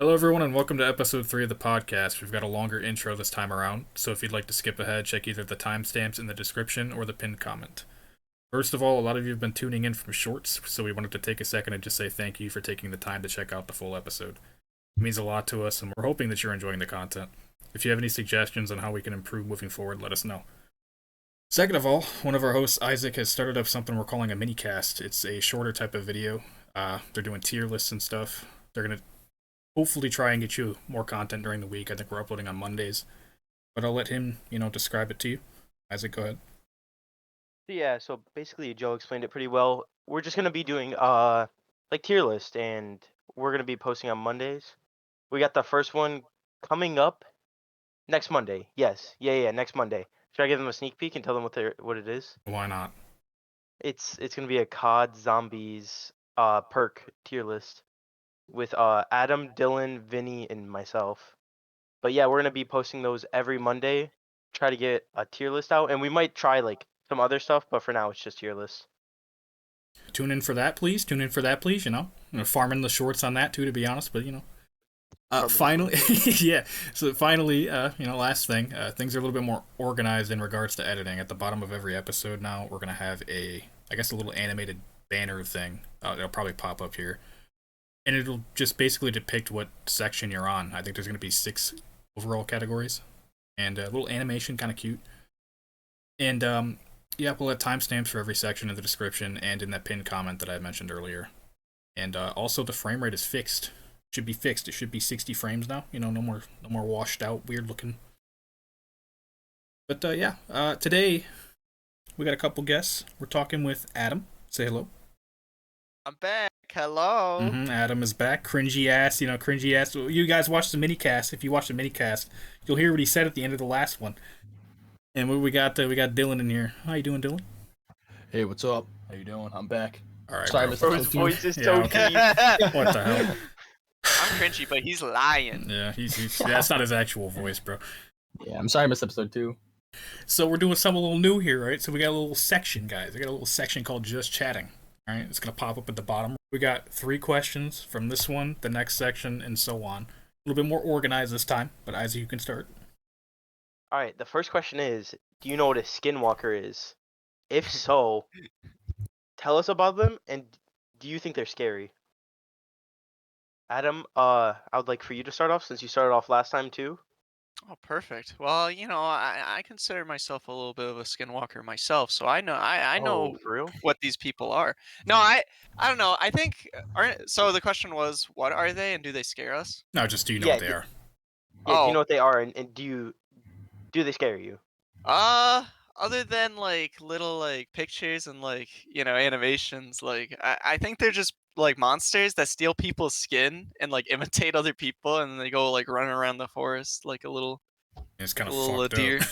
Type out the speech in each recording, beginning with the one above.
Hello, everyone, and welcome to episode 3 of the podcast. We've got a longer intro this time around, so if you'd like to skip ahead, check either the timestamps in the description or the pinned comment. First of all, a lot of you have been tuning in from shorts, so we wanted to take a second and just say thank you for taking the time to check out the full episode. It means a lot to us, and we're hoping that you're enjoying the content. If you have any suggestions on how we can improve moving forward, let us know. Second of all, one of our hosts, Isaac, has started up something we're calling a minicast. It's a shorter type of video. They're doing tier lists and stuff. They're going to hopefully try and get you more content during the week. I think we're uploading on Mondays. But I'll let him, describe it to you. Isaac, go ahead. Yeah, so basically Joe explained it pretty well. We're just gonna be doing like tier list, and we're gonna be posting on Mondays. We got the first one coming up next Monday. Yes. Yeah, next Monday. Should I give them a sneak peek and tell them what it is? Why not? It's gonna be a COD Zombies perk tier list with Adam, Dylan, Vinny, and myself. But yeah, we're gonna be posting those every Monday. Try to get a tier list out, and we might try like some other stuff, but for now it's just tier lists. Tune in for that, please. Tune in for that, please. Farming the shorts on that too, to be honest. But finally, yeah. So finally, last thing, things are a little bit more organized in regards to editing. At the bottom of every episode now, we're gonna have a little animated banner thing. It'll probably pop up here, and it'll just basically depict what section you're on. I think there's gonna be 6 overall categories, and a little animation, kind of cute. And yeah, we'll have timestamps for every section in the description and in that pinned comment that I mentioned earlier. And also, the frame rate is fixed. Should be fixed. It should be 60 frames now. No more washed out, weird looking. But today we got a couple guests. We're talking with Adam. Say hello. I'm back. Hello. Adam is back. Cringy ass. You guys watched the minicast. If you watched the minicast, you'll hear what he said at the end of the last one. And we got Dylan in here. How you doing, Dylan? Hey, what's up? How you doing? I'm back. All right, Sorry, Bro, Mr. his 14. voice is Yeah, so okay. deep. What the hell? I'm cringy, but he's lying. Yeah, he's that's not his actual voice, bro. Yeah, I'm sorry I missed episode 2. So we're doing something a little new here, right? So we got a little section, guys. We got a little section called Just Chatting. All right, it's gonna pop up at the bottom. We got 3 questions from this one, the next section, and so on. A little bit more organized this time, but Isaac, you can start. All right, the first question is, do you know what a skinwalker is? If so, tell us about them, and do you think they're scary? Adam, I would like for you to start off since you started off last time too. Oh, perfect. Well, I consider myself a little bit of a skinwalker myself, so I know Oh, for real? what these people are. No, I don't know. I think aren't so the question was, what are they and do they scare us? No, just do you know Yeah, what they are? Yeah, do you Oh, know what they are, and do they scare you? other than like little like pictures and like, animations, like I think they're just like monsters that steal people's skin and like imitate other people and then they go like running around the forest like It's kind a of little fucked deer. up.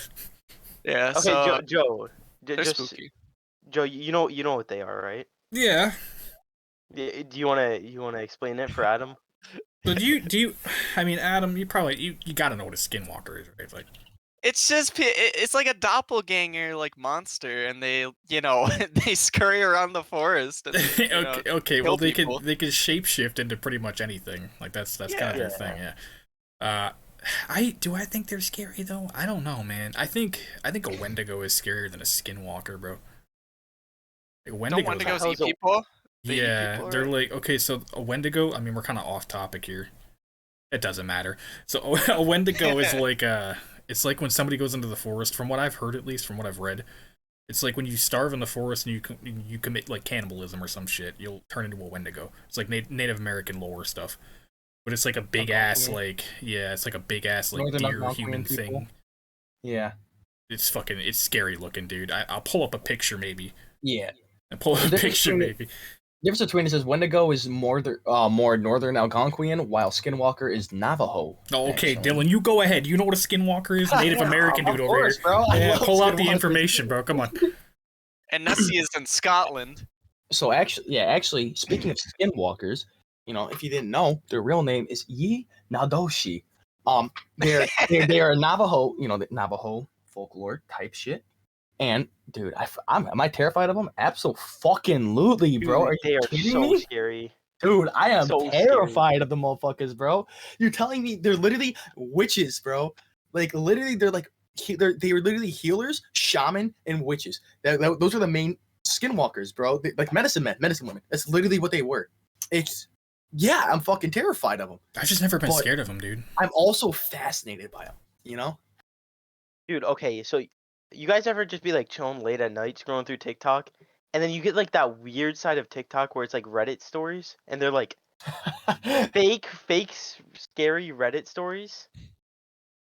Yeah, Okay, so they're Just spooky. Joe, you know what they are, right? Yeah. Do you wanna explain it for Adam? So do you? I mean, Adam, you gotta know what a skinwalker is, right? Like, It's just it's like a doppelganger like monster and they, they scurry around the forest and, okay. Well, kill they people. could shapeshift into pretty much anything. Like that's kind of their Yeah. thing. Yeah. Uh, I think they're scary though? I don't know, man. I think a Wendigo is scarier than a skinwalker, bro. Like, Don't Wendigos. Wendigos eat how's a- people? They eat Yeah, people, they're right? like okay. So a Wendigo. I mean, we're kind of off topic here. It doesn't matter. So a Wendigo is like it's like when somebody goes into the forest. From what I've heard, at least from what I've read, it's like when you starve in the forest and you commit like cannibalism or some shit. You'll turn into a Wendigo. It's like Native American lore stuff. But it's like a big ass it's like a big ass like Northern deer Algonquian human people. thing. Yeah. It's scary looking, dude. I'll pull up a picture maybe. Yeah. I'll pull up a The difference picture between- maybe. The difference between it is Wendigo is more Northern Algonquian, while Skinwalker is Navajo. Oh, okay, actually. Dylan, you go ahead. You know what a skinwalker is? Native American Of dude over course, here. bro. I Yeah, love pull out the Skinwalkers. information, bro. Come on. And Nessie is in Scotland. So actually, speaking of Skinwalkers, if you didn't know, their real name is Yi Nadoshi. They are Navajo, the Navajo folklore type shit. And dude, am I terrified of them? Absolutely, bro. Are They you are kidding so me? scary. Dude, I am So terrified of the motherfuckers, bro. You're telling me they're literally witches, bro? Like literally, they're like they are literally healers, shaman, and witches. Those are the main skinwalkers, bro. Like medicine men, medicine women. That's literally what they were. It's yeah, I'm fucking terrified of them. I've just never been But scared of him, dude. I'm also fascinated by them. You know? Dude, okay, so you guys ever just be like chilling late at night scrolling through TikTok, and then you get like that weird side of TikTok where it's like Reddit stories, and they're like scary Reddit stories?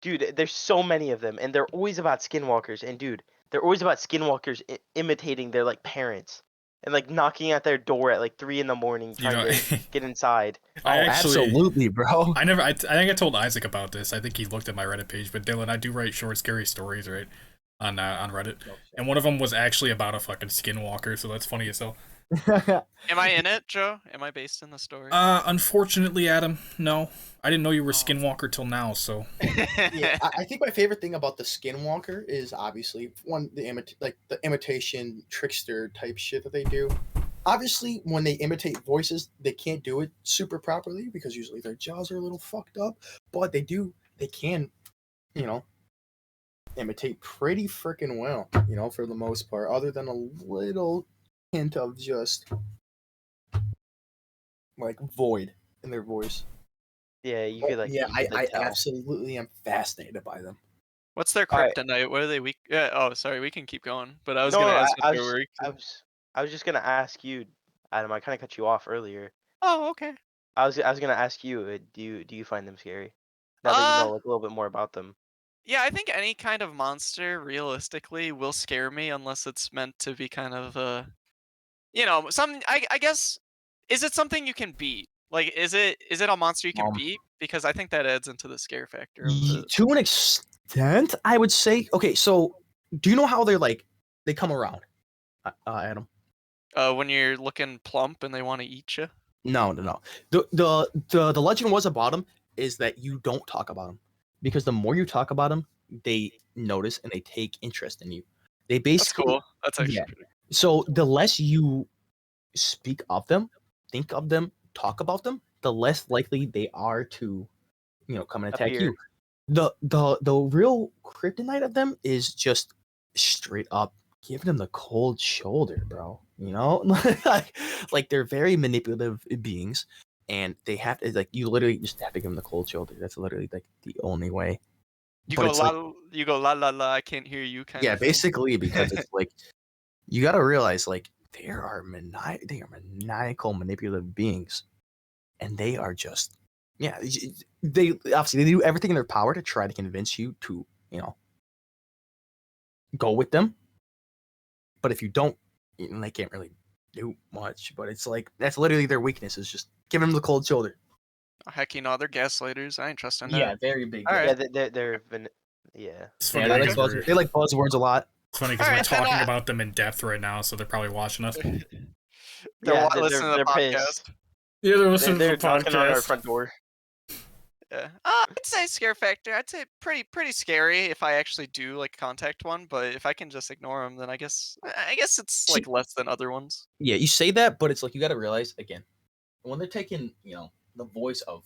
Dude, there's so many of them, and they're always about skinwalkers, and dude, they're always about skinwalkers imitating their like parents and like knocking at their door at like 3 in the morning You trying know, to get inside. Oh, absolutely, bro. I think I told Isaac about this. I think he looked at my Reddit page, but Dylan, I do write short, scary stories, right, on Reddit, and one of them was actually about a fucking skinwalker. So that's funny as hell. Am I in it, Joe? Am I based in the story? Unfortunately, Adam, no. I didn't know you were Skinwalker till now, so. Yeah, I think my favorite thing about the Skinwalker is obviously one the imitation trickster type shit that they do. Obviously, when they imitate voices, they can't do it super properly because usually their jaws are a little fucked up. But they can, you know, imitate pretty freaking well. You know, for the most part, other than a little hint of just like void in their voice. Yeah, you could like Yeah, you could, I like, tell. absolutely am fascinated by them. What's their Alright. kryptonite? What are they weak? Oh, sorry, we can keep going. But I was No, gonna no, ask I what their was weak. I was just gonna ask you, Adam. I kind of cut you off earlier. Oh, okay. I was gonna ask you, do you find them scary? Now that you know like a little bit more about them. Yeah, I think any kind of monster realistically will scare me unless it's meant to be kind of I guess is it something you can beat? Like is it a monster you can Um, beat? Because I think that adds into the scare factor of it. To an extent, I would say. Okay, so do you know how they come around, Adam? When you're looking plump and they want to eat you. No, no, no. The legend was about them is that you don't talk about them because the more you talk about them, they notice and they take interest in you. They That's basically cool. That's actually yeah. pretty So the less you speak of them, think of them, talk about them, the less likely they are to, come and attack Appear. you. The real kryptonite of them is just straight up giving them the cold shoulder, bro. You know, like they're very manipulative beings, and they have to you literally just have to give them the cold shoulder. That's literally like the only way. You But go it's you go la la la, I can't hear you kind yeah, of thing. basically because it's like you got to realize they are maniacal, manipulative beings, and they are just they obviously they do everything in their power to try to convince you to go with them. But if you don't, they can't really do much. But it's like that's literally their weakness is just giving them the cold shoulder. Oh, heck, they're gaslighters. I ain't trusting Yeah, that. very big. All right. Yeah, they're been yeah. It's Yeah, funny they because they like buzzwords a lot. we're Alright, then, talking about them in depth right now, so they're probably watching us. They're Yeah, listening to the they're podcast. pissed. Yeah, they're listening They're to the knocking on our podcast. front door. Yeah. I'd say scare factor. I'd say pretty scary if I actually do like contact one, but if I can just ignore them, then I guess it's like less than other ones. Yeah, you say that, but it's like you got to realize again when they're taking the voice of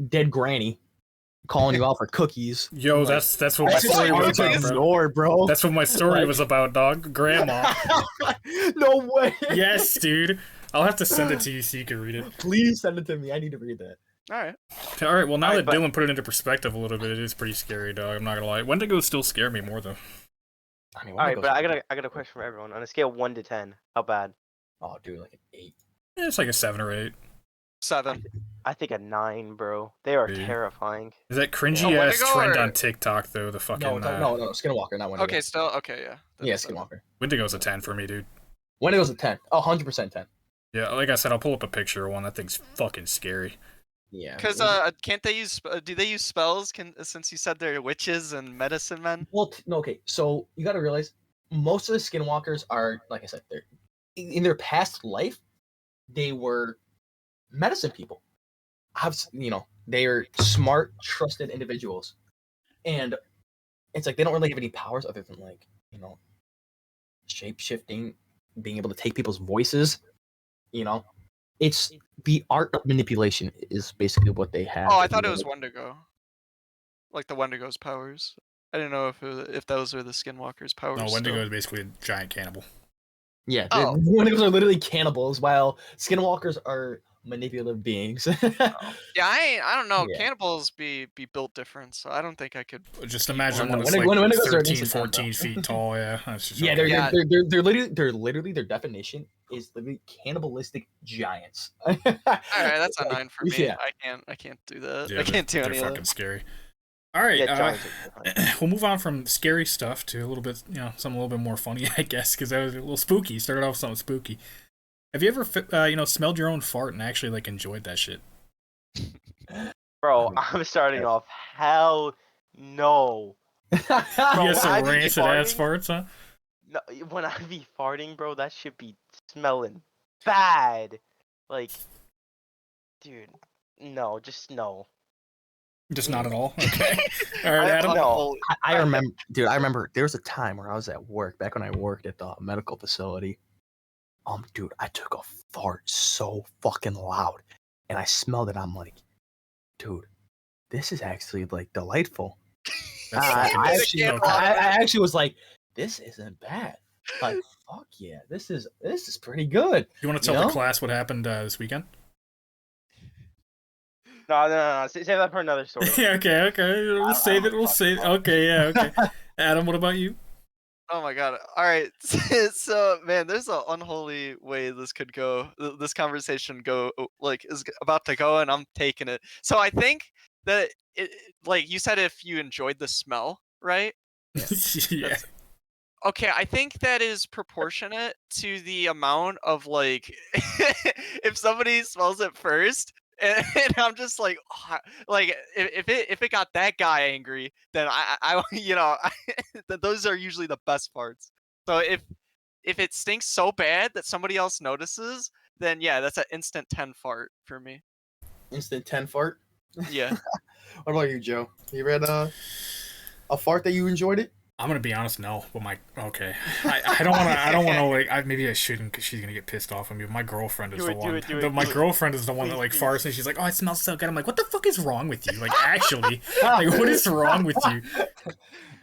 dead granny calling you out for cookies. Yo, like, that's what my story was about, bro. Ignore, bro. That's what my story was about, dog. Grandma. No way. Yes, dude. I'll have to send it to you so you can read it. Please send it to me. I need to read that. All right. All right. Well, now Alright, that Dylan put it into perspective a little bit, it is pretty scary, dog. I'm not gonna lie. Wendigos still scare me more though. I mean, All right, but I got a question for everyone. On a scale of 1 to 10, how bad? Oh, dude, like an 8. Yeah, it's like a 7 or 8. 7. I think a 9, bro. They are Dude. terrifying. Is that cringy Oh, ass Wendigo trend or- on TikTok though? The fucking No, Skinwalker, not Wendigo. Okay, still okay, yeah. Then Yeah, it's 7. Skinwalker. Wendigo's a 10 for me, dude. Wendigo's a 10. Oh, 100% 10. Yeah, like I said, I'll pull up a picture of one. That thing's fucking scary. Yeah. Because can't they use? Do they use spells? Since you said they're witches and medicine men. Well, no, okay. So you got to realize most of the Skinwalkers are, like I said, they're in their past life, they were medicine people. They are smart, trusted individuals, and it's like they don't really have any powers other than shape shifting, being able to take people's voices, it's the art of manipulation is basically what they have. Oh, I thought it was Wendigo. Like the Wendigo's powers. I didn't know if those are the Skinwalker's powers. No, Wendigo still. is basically a giant cannibal. Yeah, Oh. Wendigos are literally cannibals, while Skinwalkers are manipulative beings. Yeah, I don't know. Yeah. Cannibals be built different, so I don't think I could. Just eat imagine one. one that's like Wendigos are 13, decent time, 14 feet tall. Yeah, that's just Yeah, okay. they're literally their definition is literally cannibalistic giants. All right, that's a Like, 9 for me. yeah. I can't do that. Yeah, I can't do they're any of fucking that. scary. All right, Yeah, giants are fine. we'll move on from scary stuff to a little bit, something a little bit more funny, I guess, because that was a little spooky. Started off with something spooky. Have you ever, smelled your own fart and actually like enjoyed that shit? Bro, I'm starting off. Hell no. You Bro, got when I some be rancid ass farting- farts, huh? No, when I be farting, bro, that should be smelling bad. Like, dude, no, just no. Just not at all. Okay. All right, Adam. No. I remember, dude. I remember there was a time where I was at work back when I worked at the medical facility. Dude, I took a fart so fucking loud, and I smelled it. I'm like, dude, this is actually like delightful. That's I fucking actually, okay. I actually was like, this isn't bad. Like, fuck yeah, this is pretty good. You want to tell You know? the class what happened this weekend? No. Save that for another story. Yeah, okay. We'll save it. We'll save it. Okay, yeah, okay. Adam, what about you? Oh my god. All right. So, man, there's an unholy way this could go. This conversation is about to go, and I'm taking it. So I think that like you said, if you enjoyed the smell, right? Yeah. Okay, I think that is proportionate to the amount of like, if somebody smells it first, and I'm just like, like if it got that guy angry, then I those are usually the best parts. So if it stinks so bad that somebody else notices, then yeah, that's an instant 10 fart for me. Instant 10 fart. Yeah. What about you, Joe? You read a fart that you enjoyed it? I'm gonna be honest, no. But I don't wanna like. Maybe I shouldn't, because she's gonna get pissed off at me. But my girlfriend is Do the it, one. do it, My do it. girlfriend is the one that like farts, and she's like, "Oh, it smells so good." I'm like, "What the fuck is wrong with you? Like, actually, like, what is wrong with you?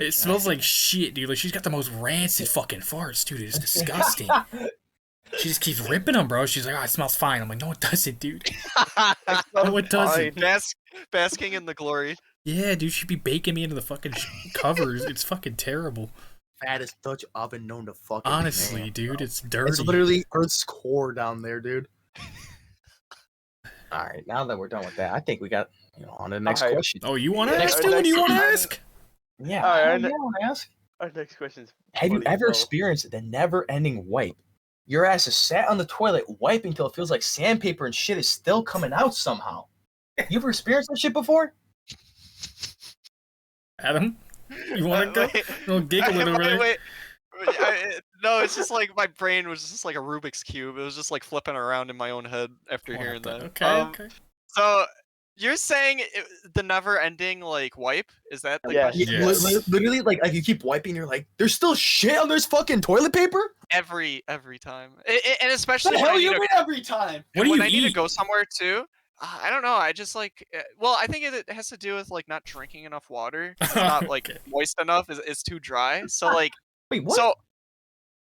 It smells like shit, dude. Like, she's got the most rancid fucking farts, dude. It's disgusting. She just keeps ripping them, bro. She's like, "Oh, it smells fine." I'm like, "No, it doesn't, dude. No, it doesn't." Basking in the glory. Yeah, dude, she'd be baking me into the fucking covers. It's fucking terrible. Fattest Dutch oven known to fucking Honestly, man, dude, bro. it's dirty. It's literally Earth's core down there, dude. All right, now that we're done with that, I think we got on to the next Alright. question. Oh, you want to Next ask, dude? Do you want to question. ask? Yeah, All right, hell and- yeah, I wanna ask. Our next question is. Have you funny as ever hell. experienced the never-ending wipe? Your ass is sat on the toilet wiping till it feels like sandpaper and shit is still coming out somehow. You ever experienced that shit before? Adam, you want to go? Wait. Little giggle over there. Wait. No, it's just like my brain was just like a Rubik's cube. It was just like flipping around in my own head after What hearing the- that. Okay. So you're saying the never-ending like wipe? Is that the Yeah. question? Yes. Literally, like you keep wiping, you're like, there's still shit on this fucking toilet paper? Every time, and especially What the when I hell need you to mean every time? What do when you I need to eat? go somewhere too. I don't know. I just like. Well, I think it has to do with like not drinking enough water. 'Cause it's not like Okay. moist enough. It's too dry. So like. Wait, what? So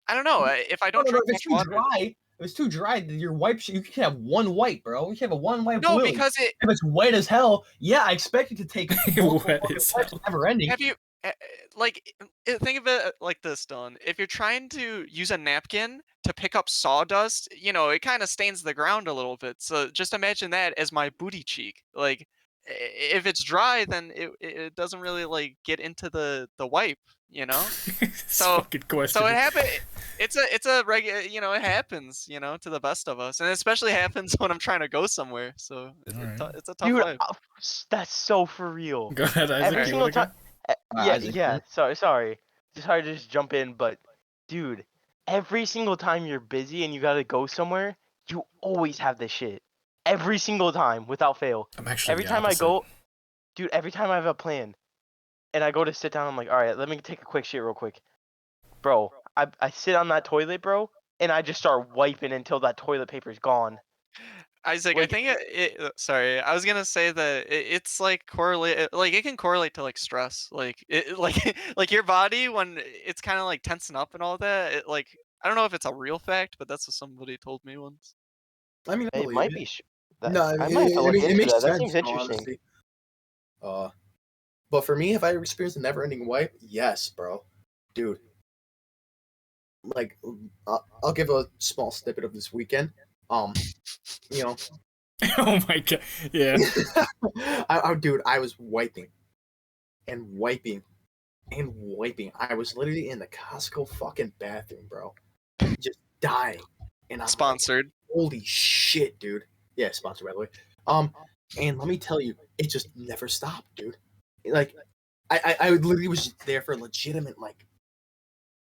I don't know. If I don't no, drink if much it's too water. dry, if it's too dry, then your wipe, you can have one wipe, bro. You can have a one wipe. No, Willy. because it. If it's wet as hell, yeah, I expect you to take Wet as hell. never ending. Have you like think of it like this, Don? If you're trying to use a napkin to pick up sawdust, it kind of stains the ground a little bit. So just imagine that as my booty cheek. Like if it's dry, then it doesn't really like get into the wipe. So- fucking question. So it happened. It's a regular. It happens. To the best of us, and it especially happens when I'm trying to go somewhere. So Alright. it's a tough Dude, wipe. that's so for real. Go ahead, Isaac. Every you single wanna go? time. Yeah, Isaac, yeah. Sorry. Just hard to just jump in, but dude, every single time you're busy and you gotta go somewhere, you always have this shit. Every single time, without fail. I'm actually Every the time opposite. I go, dude, every time I have a plan, and I go to sit down, I'm like, all right, let me take a quick shit real quick, bro. I sit on that toilet, bro, and I just start wiping until that toilet paper's gone. Isaac, I Like, think sorry, I was gonna say that it's like correlate, like it can correlate to like stress, like like like your body when it's kind of like tensing up and all that. Like I don't know if it's a real fact, but that's what somebody told me once. I mean, I it believe might it. be. No, I I mean, might have to look it into makes that. That sense, seems no, interesting. honestly. But for me, if I ever experienced a never-ending wipe, yes, bro, dude. Like, I'll give a small snippet of this weekend. You know, Oh my god. Yeah. dude, I was wiping and wiping and wiping. I was literally in the Costco fucking bathroom, bro, just dying. And I'm like, Sponsored. holy shit, dude. Yeah, sponsored by the way. And let me tell you, it just never stopped, dude. Like, I literally was there for a legitimate like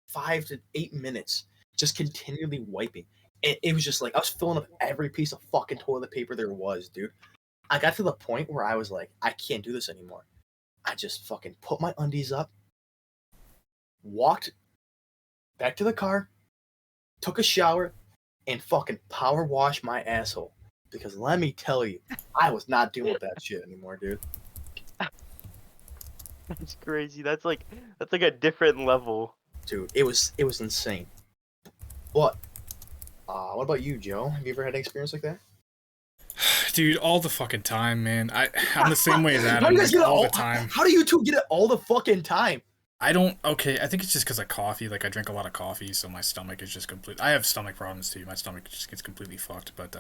5 to 8 minutes, just continually wiping. It was just like I was filling up every piece of fucking toilet paper there was, dude. I got to the point where I was like, I can't do this anymore. I just fucking put my undies up, walked back to the car, took a shower, and fucking power washed my asshole. Because let me tell you, I was not dealing with that shit anymore, dude. That's crazy. That's like a different level. Dude, it was insane. But what about you, Joe? Have you ever had an experience like that? Dude, all the fucking time, man. I'm the same way as How do Adam, you guys like, get it all the time. How do you two get it all the fucking time? I don't. Okay, I think it's just because of coffee. Like, I drink a lot of coffee, so my stomach is just complete. I have stomach problems too. My stomach just gets completely fucked. But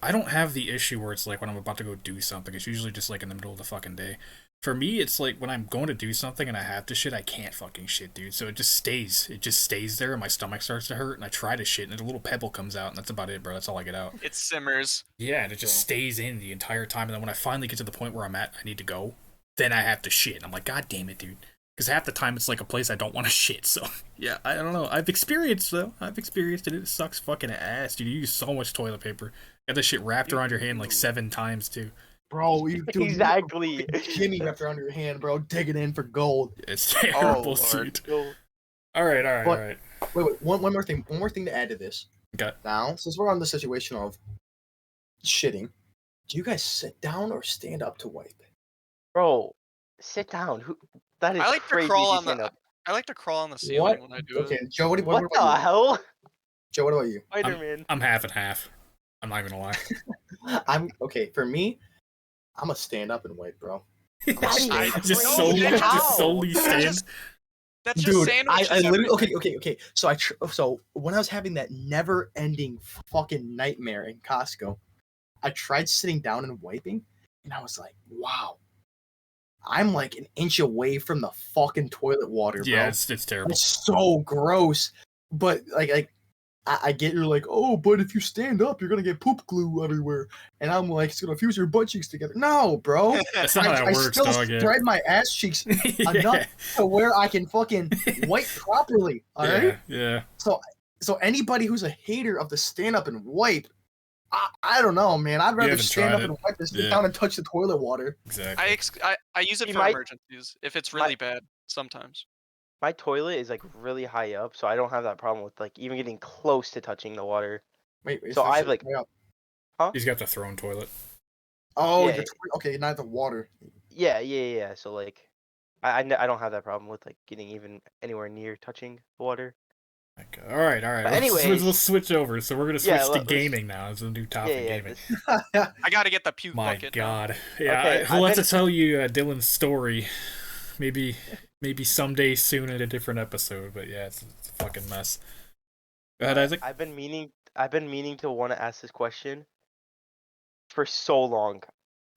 I don't have the issue where it's like when I'm about to go do something. It's usually just like in the middle of the fucking day. For me, it's like when I'm going to do something and I have to shit, I can't fucking shit, dude. So it just stays. It just stays there, and my stomach starts to hurt, and I try to shit, and a little pebble comes out, and that's about it, bro. That's all I get out. It simmers. Yeah, and it just stays in the entire time. And then when I finally get to the point where I'm at, I need to go, then I have to shit. And I'm like, God damn it, dude. Because half the time it's like a place I don't want to shit. So, yeah, I don't know. I've experienced, though. I've experienced it. It sucks fucking ass, dude. You use so much toilet paper. Got this shit wrapped around your hand like 7 times, too. Bro, dude, Exactly. Jimmy wrapped around your hand, bro, digging in for gold. It's terrible, Lord. dude. Alright. Wait, one more thing to add to this. Okay. Now, since we're on the situation of shitting, do you guys sit down or stand up to wipe? Bro, sit down. That is I like to crazy. crawl if you on stand the. up. I like to crawl on the ceiling when I do Okay, it. Joe, what What about the you? hell? Joe, what about you? Spider-Man. I'm half and half. I'm not even gonna lie. I'm okay. For me, I'm a stand up and wipe, bro. That is just crazy. solely, How? just solely stand. That's just Dude, sandwiches. I literally everything. okay. So when I was having that never-ending fucking nightmare in Costco, I tried sitting down and wiping, and I was like, wow, I'm like an inch away from the fucking toilet water, bro. Yeah, it's terrible. It's so gross. But like I get you're like, oh, but if you stand up, you're gonna get poop glue everywhere, and I'm like, it's gonna fuse your butt cheeks together. No, bro. That's not how that I works, still dog. Yeah. spread my ass cheeks enough to where I can fucking wipe properly. All right. Yeah. So anybody who's a hater of the stand up and wipe, I don't know, man. I'd rather haven't stand up tried and it. wipe than sit Yeah. down and touch the toilet water. Exactly. I use it You for might- emergencies if it's really bad. Sometimes. My toilet is like really high up, so I don't have that problem with like even getting close to touching the water. Wait, So I've like, He's got the throne toilet. oh, Yeah. okay, not the water. yeah. So like, I don't have that problem with like getting even anywhere near touching the water. Okay. All right. But anyways- let's switch over. So we're gonna switch Yeah, to let's- gaming now. It's a new topic, Yeah. gaming. I gotta get the puke My bucket. now. God. Yeah. Okay, We'll I've have to been- tell you Dylan's story. Maybe someday soon in a different episode. But yeah, it's a fucking mess. Go ahead, Isaac. I've been meaning to want to ask this question for so long.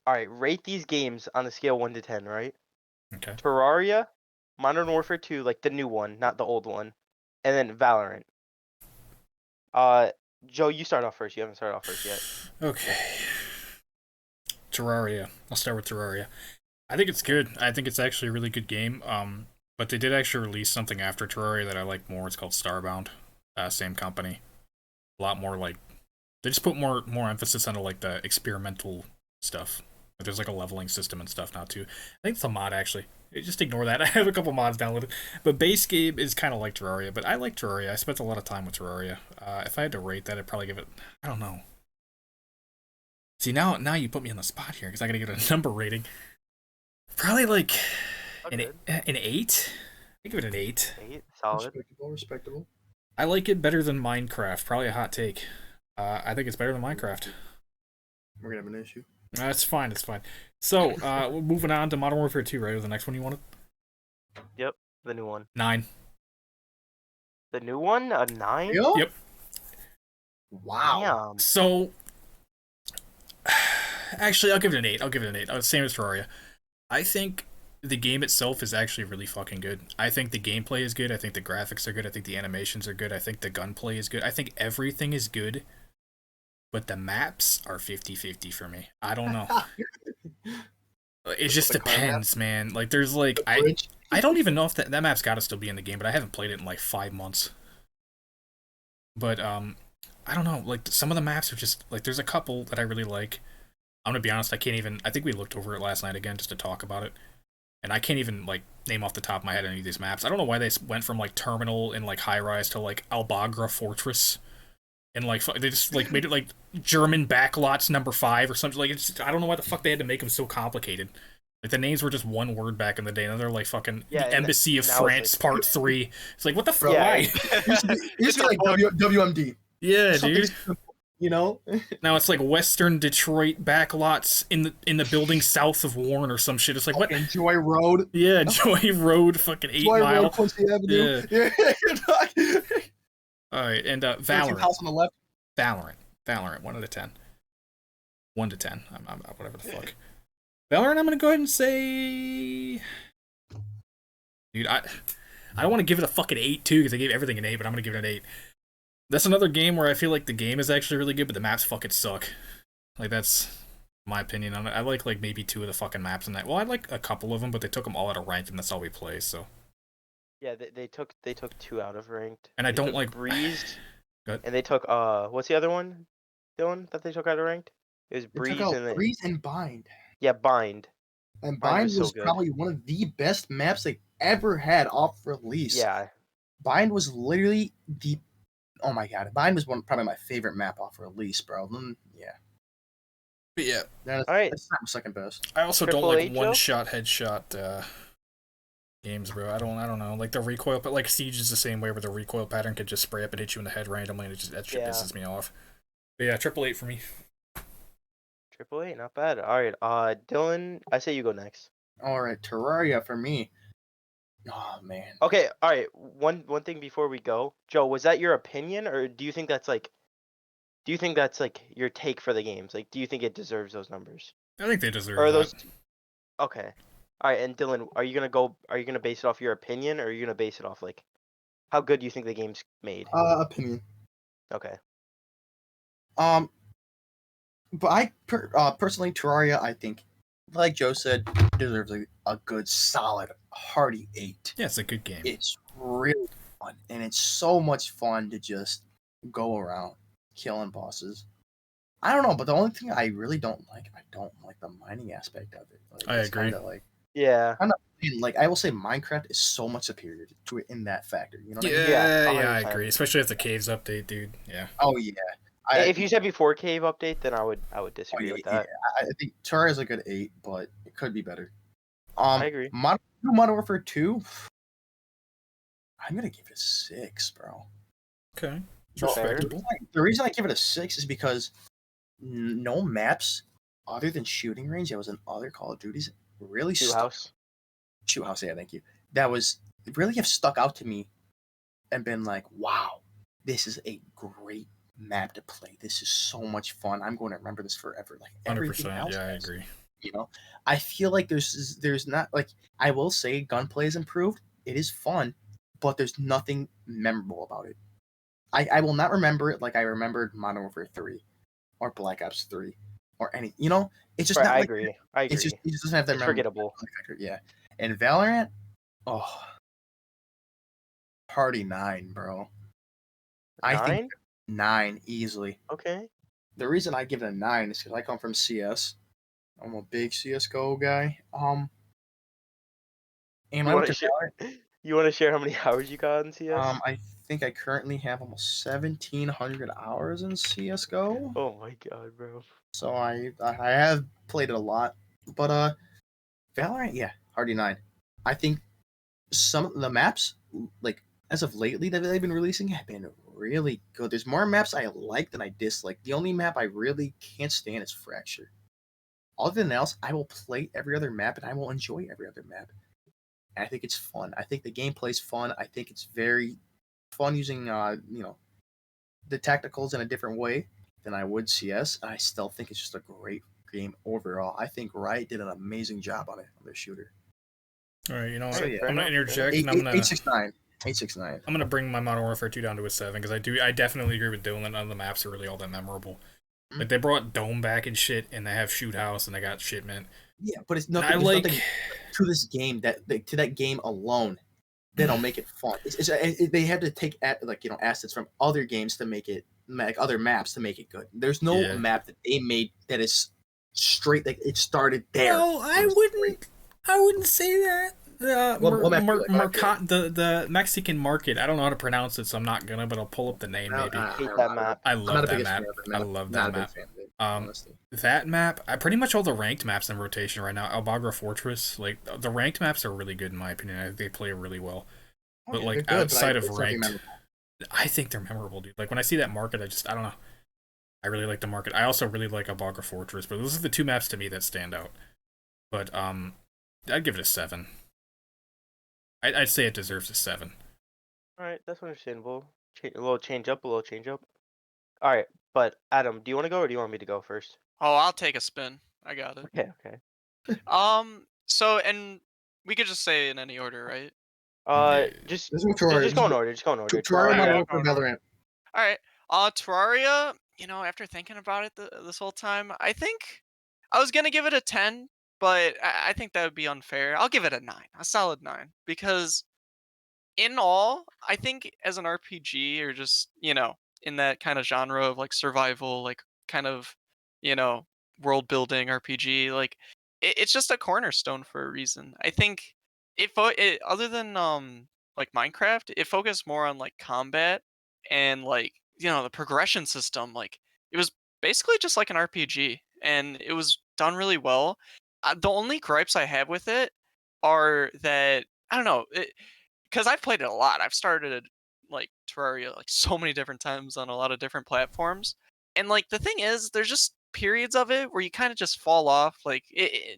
All right, rate these games on a scale 1 to 10, right? Okay. Terraria, Modern Warfare 2, like the new one, not the old one, and then Valorant. Joe, you start off first. You haven't started off first yet. Okay. Terraria. I'll start with Terraria. I think it's good. I think it's actually a really good game. But they did actually release something after Terraria that I like more. It's called Starbound. Same company. A lot more like they just put more emphasis on like the experimental stuff. Like, there's like a leveling system and stuff now too. I think it's a mod actually. Just ignore that. I have a couple mods downloaded. But base game is kind of like Terraria. But I like Terraria. I spent a lot of time with Terraria. If I had to rate that, I'd probably give it, I don't know, See, now you put me on the spot here because I gotta give it a number rating. Probably like an 8. I give it an 8. 8, solid. Respectable. I like it better than Minecraft. Probably a hot take. I think it's better than Minecraft. We're gonna have an issue. It's fine. It's fine. So, we're moving on to Modern Warfare 2, right? Was the next one you wanted? Yep, the new one. 9. The new one? A 9? Yep. Wow. Damn. So, actually, I'll give it an 8. Same as Terraria. I think the game itself is actually really fucking good. I think the gameplay is good. I think the graphics are good. I think the animations are good. I think the gunplay is good. I think everything is good. But the maps are 50-50 for me. I don't know. It just depends, man. Like, there's like... I don't even know if that map's got to still be in the game, but I haven't played it in like 5 months. But, I don't know. Like, some of the maps are just... Like, there's a couple that I really like. I'm gonna be honest, I can't even... I think we looked over it last night again just to talk about it. And I can't even, like, name off the top of my head any of these maps. I don't know why they went from, like, Terminal and, like, High Rise to, like, Albagra Fortress. And, like, they just, like, made it, like, German Backlots number 5 or something. Like, it's just, I don't know why the fuck they had to make them so complicated. Like, the names were just one word back in the day, and they're like fucking the Embassy of France Part 3. It's like, what the fuck? Why? It's like WMD. Yeah, dude. You know? Now it's like Western Detroit Backlots in the building south of Warren or some shit. It's like, what? Joy Road. Yeah, Joy Road, fucking 8 Joy Mile. Road, Quincy Avenue. Yeah. You're talking. Alright, and Valorant. House on the left. Valorant, 1 out of 10. 1 to 10. I'm whatever the fuck. Valorant, I'm gonna go ahead and say... Dude, I don't want to give it a fucking 8 too, because I gave everything an 8, but I'm gonna give it an 8. That's another game where I feel like the game is actually really good, but the maps fucking suck. Like, that's my opinion on it. I like maybe 2 of the fucking maps in that. Well, I like a couple of them, but they took them all out of ranked, and that's all we play, so... Yeah, they took 2 out of ranked. And I don't like... Breeze. Good. And they took, what's the other one, Dylan, that they took out of ranked? It was Breeze and... Breeze and Bind. Yeah, Bind. And Bind was probably one of the best maps they ever had off release. Yeah. Bind was literally the... Oh my god, Bind was probably my favorite map off release, bro. Yeah. But yeah. Alright. That's not my second best. I also don't like one-shot, headshot, games, bro. I don't know. Like, the recoil... But, like, Siege is the same way, where the recoil pattern could just spray up and hit you in the head randomly, and that shit pisses me off. But yeah, 888 for me. 888, not bad. Alright, Dylan, I say you go next. Alright, Terraria for me. Oh, man. Okay, alright, one thing before we go. Joe, was that your opinion, or do you think that's, like... your take for the games? Like, do you think it deserves those numbers? I think they deserve those... Okay. Alright, and Dylan, are you gonna base it off your opinion, or are you gonna base it off, like, how good do you think the game's made? Opinion. Okay. But I personally, Terraria, I think, like Joe said, deserves a good, solid, hearty 8. Yeah, it's a good game. It's really fun, and it's so much fun to just go around killing bosses. I don't know, but the only thing I really don't like the mining aspect of it. Like, I agree. Yeah. Like, I will say Minecraft is so much superior to it in that factor. You know what I mean? Yeah, I agree. Especially if the caves update, dude. Yeah. Oh yeah. If you said before cave update, then I would disagree with that. Yeah. I think Terraria is a good 8, but it could be better. I agree. Modern Warfare 2, I'm gonna give it a 6, bro. Okay. The reason I give it a 6 is because no maps other than shooting range that was in other Call of Duties really Shoot House, yeah, thank you. That really have stuck out to me and been like, wow, this is a great map to play. This is so much fun. I'm going to remember this forever. Like 100%. Yeah, I agree. You know, I feel like there's not, like, I will say gunplay is improved. It is fun, but there's nothing memorable about it. I will not remember it like I remembered Modern Warfare 3 or Black Ops 3 or any. You know, it's just not. I agree. It just doesn't have that. It's forgettable. Yeah, and Valorant, party 9, bro. 9? I think 9 easily. Okay. The reason I give it a 9 is because I come from CS. I'm a big CS:GO guy. And you want to share how many hours you got in CS? I think I currently have almost 1,700 hours in CS:GO. Oh my god, bro. so I have played it a lot. But Valorant, yeah, hard to deny. I think some of the maps, like as of lately that they've been releasing, have been really good. There's more maps I like than I dislike. The only map I really can't stand is Fracture. Other than else, I will play every other map and I will enjoy every other map. And I think it's fun. I think the gameplay's fun. I think it's very fun using the tacticals in a different way than I would CS. I still think it's just a great game overall. I think Riot did an amazing job on it on their shooter. All right, you know So what? yeah, fair I'm gonna enough, fair interject, eight and I'm eight gonna eight six nine. 869. I'm gonna bring my Modern Warfare 2 down to a 7 because I definitely agree with Dylan. None of the maps are really all that memorable. Like they brought Dome back and shit, and they have Shoot House, and they got Shipment. Yeah, but it's And nothing. I There's like. nothing to this game to that game alone that'll make it fun. They had to take assets from other games to make it, like other maps to make it good. There's no Yeah. map that they made that is straight. Like it started there. Well, It was great. I wouldn't say that. What map do you like? The Mexican market. I don't know how to pronounce it, so I'm not gonna. But I'll pull up the name maybe. I hate don't that know. map. I I'm not love a that biggest map. fan of it. I love that Not a map. big fan of it, Um, honestly. That map, pretty much all the ranked maps in rotation right now. Albagra Fortress, like the ranked maps are really good in my opinion. I think they play really well. Oh, But yeah, like they're good, but outside of it's nothing ranked, memorable. I think they're memorable, dude. Like when I see that market, I don't know. I really like the market. I also really like Albagra Fortress, but those are the two maps to me that stand out. But I'd give it a 7. I'd say it deserves a 7. All right, that's understandable. A little change up, a little change up. All right, but Adam, do you want to go or do you want me to go first? Oh, I'll take a spin. I got it. Okay, okay. So and we could just say in any order, right? Just This is Terraria. just go in order. Just go in order. Terraria, Alright, Modern I'll Warfare, go in order. Valorant. All right. Terraria, after thinking about it this whole time, I think I was gonna give it a 10, but I think that would be unfair. I'll give it a 9, a solid 9, because in all, I think as an RPG or just, in that kind of genre of like survival, like kind of, you know, world building RPG, like it's just a cornerstone for a reason. I think it other than like Minecraft, it focused more on like combat and like, the progression system. Like it was basically just like an RPG and it was done really well. The only gripes I have with it are that I don't know, because I've played it a lot. I've started like Terraria like so many different times on a lot of different platforms, and like the thing is, there's just periods of it where you kind of just fall off. Like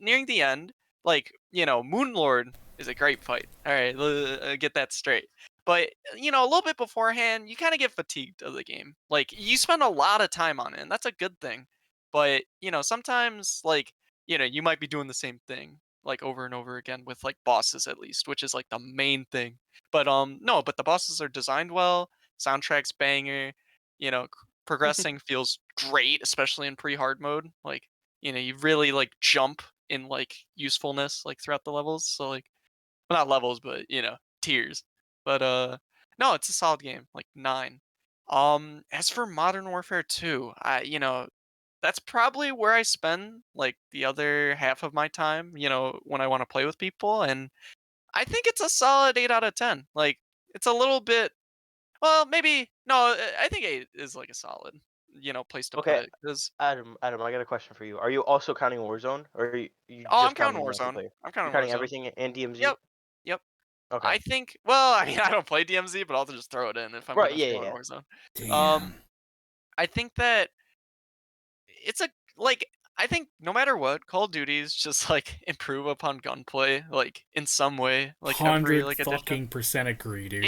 nearing the end, like Moonlord is a great fight. All right, get that straight. But a little bit beforehand, you kind of get fatigued of the game. Like you spend a lot of time on it, and that's a good thing. But sometimes like you might be doing the same thing like over and over again with like bosses at least, which is like the main thing. But no, but the bosses are designed well, soundtrack's banger, progressing feels great, especially in pre-hard mode. Like, you really like jump in like usefulness like throughout the levels. So like well, not levels, but tiers. But no, it's a solid game, like 9. As for Modern Warfare 2, that's probably where I spend like the other half of my time, when I want to play with people. And I think it's a solid 8 out of 10. Like it's a little bit, well, maybe no, I think 8 is like a solid, place to put Okay, it. Because Adam, I got a question for you. Are you also counting Warzone, or are you oh, I'm just counting counting Warzone. multiplayer? I'm You're counting counting Warzone. everything and DMZ? Yep, yep. Okay. I think. Well, I mean, I don't play DMZ, but I'll just throw it in if I'm Right. gonna Yeah. throw in Yeah. Warzone. Damn. I think that it's a like I think no matter what, Call of Duties just like improve upon gunplay like in some way, like every 100 like edition. fucking percent agree, dude.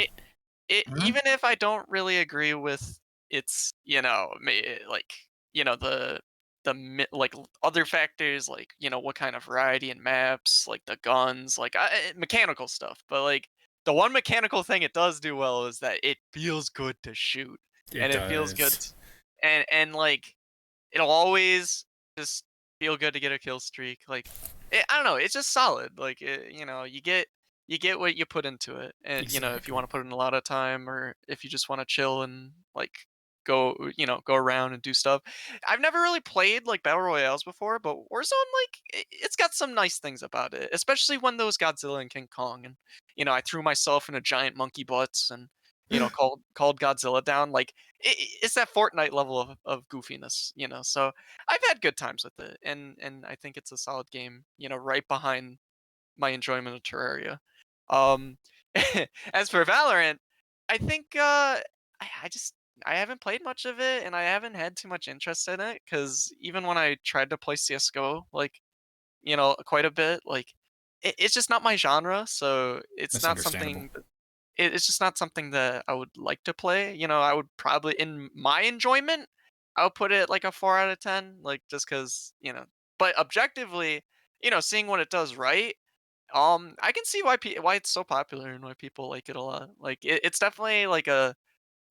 It Mhm. even if I don't really agree with its like like other factors like what kind of variety in maps, like the guns, like mechanical stuff, but like the one mechanical thing it does do well is that it feels good to shoot, It and it feels good does. and like it'll always just feel good to get a kill streak. Like I don't know, it's just solid. Like you get what you put into it, and if you Exactly. want to put in a lot of time, or if you just want to chill and like go around and do stuff. I've never really played like battle royales before, but Warzone like it's got some nice things about it, especially when those Godzilla and King Kong, and I threw myself into giant monkey butts, and called Godzilla down. Like it's that Fortnite level of goofiness, So I've had good times with it, and I think it's a solid game, right behind my enjoyment of Terraria. Um, as for Valorant, I think I haven't played much of it, and I haven't had too much interest in it because even when I tried to play CS:GO, like quite a bit, like it's just not my genre, so it's That's not understandable. something. It's just not something that I would like to play. I would probably, in my enjoyment, I would put it like a 4 out of 10, like just because. But objectively, seeing what it does right, I can see why it's so popular and why people like it a lot. Like it's definitely like a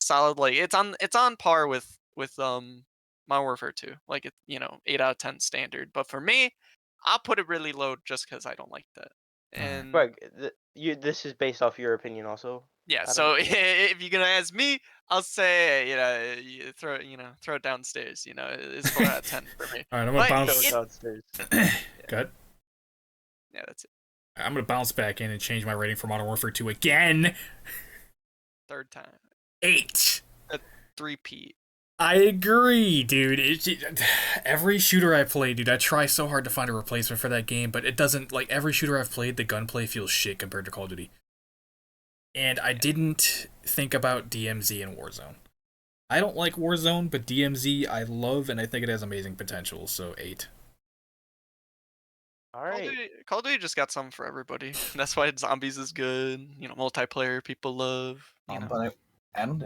solid, like it's on par with Modern Warfare 2. Like 8 out of 10 standard. But for me, I'll put it really low just because I don't like that. Alright. And Greg, this is based off your opinion also. yeah, Adam? so if you're gonna ask me, I'll say you throw it downstairs. It's 4 out of 10 for me. All right, I'm gonna But bounce. downstairs. Good. Yeah, that's it. I'm gonna bounce back in and change my rating for Modern Warfare 2 again. Third time. 8. A three-peat. I agree, dude. Every shooter I play, dude, I try so hard to find a replacement for that game, but it doesn't. Like every shooter I've played, the gunplay feels shit compared to Call of Duty. And I didn't think about DMZ and Warzone. I don't like Warzone, but DMZ I love, and I think it has amazing potential. So 8. All right. Call of Duty just got something for everybody. That's why Zombies is good. Multiplayer people love. But I don't.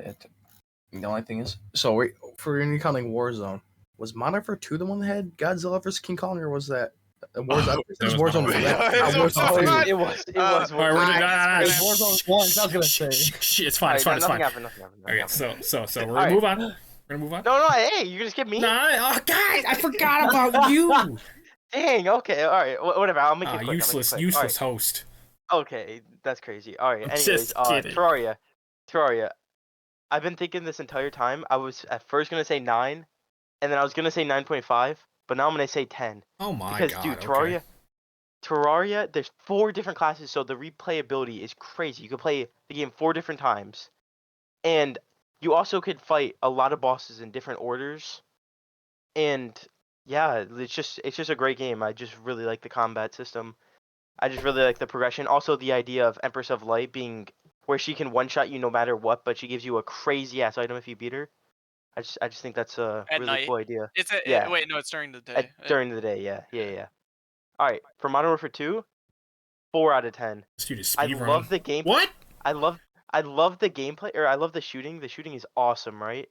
The only thing is, so wait, for any counting Warzone, was Modern Warfare 2 the one that had Godzilla vs King Kong, or was that Warzone? I think that it was was Warzone. Modern Warfare. Warfare. It was. It was. All right, we're Alright, It was Warzone 1. I was gonna say. It's fine. It's fine. It's fine. Nothing happened. Nothing Okay, happened. so we're gonna Alright. move on. We're gonna move on. No, hey, you just skip me. Nah, oh, guys, I forgot about you. Dang. Okay. All right. Whatever. I'll make it quick. Useless host. All right. Okay, that's crazy. All right. I'm Anyways, just kidding. Terraria. I've been thinking this entire time. I was at first gonna say 9, and then I was gonna say 9.5, but now I'm gonna say 10. Oh my Because, god. dude, Okay. Terraria, there's 4 different classes, so the replayability is crazy. You can play the game 4 different times, and you also could fight a lot of bosses in different orders. And yeah, it's just a great game. I just really like the combat system. I just really like the progression. Also, the idea of Empress of Light being where she can one-shot you no matter what, but she gives you a crazy ass item if you beat her. I just think that's a At really night. cool idea. It's Yeah. wait, no, it's during the day. During the day, yeah. All right, for Modern Warfare 2, 4 out of 10. This dude is I speed love the gameplay. What? I love the gameplay, or I love the shooting. The shooting is awesome, right?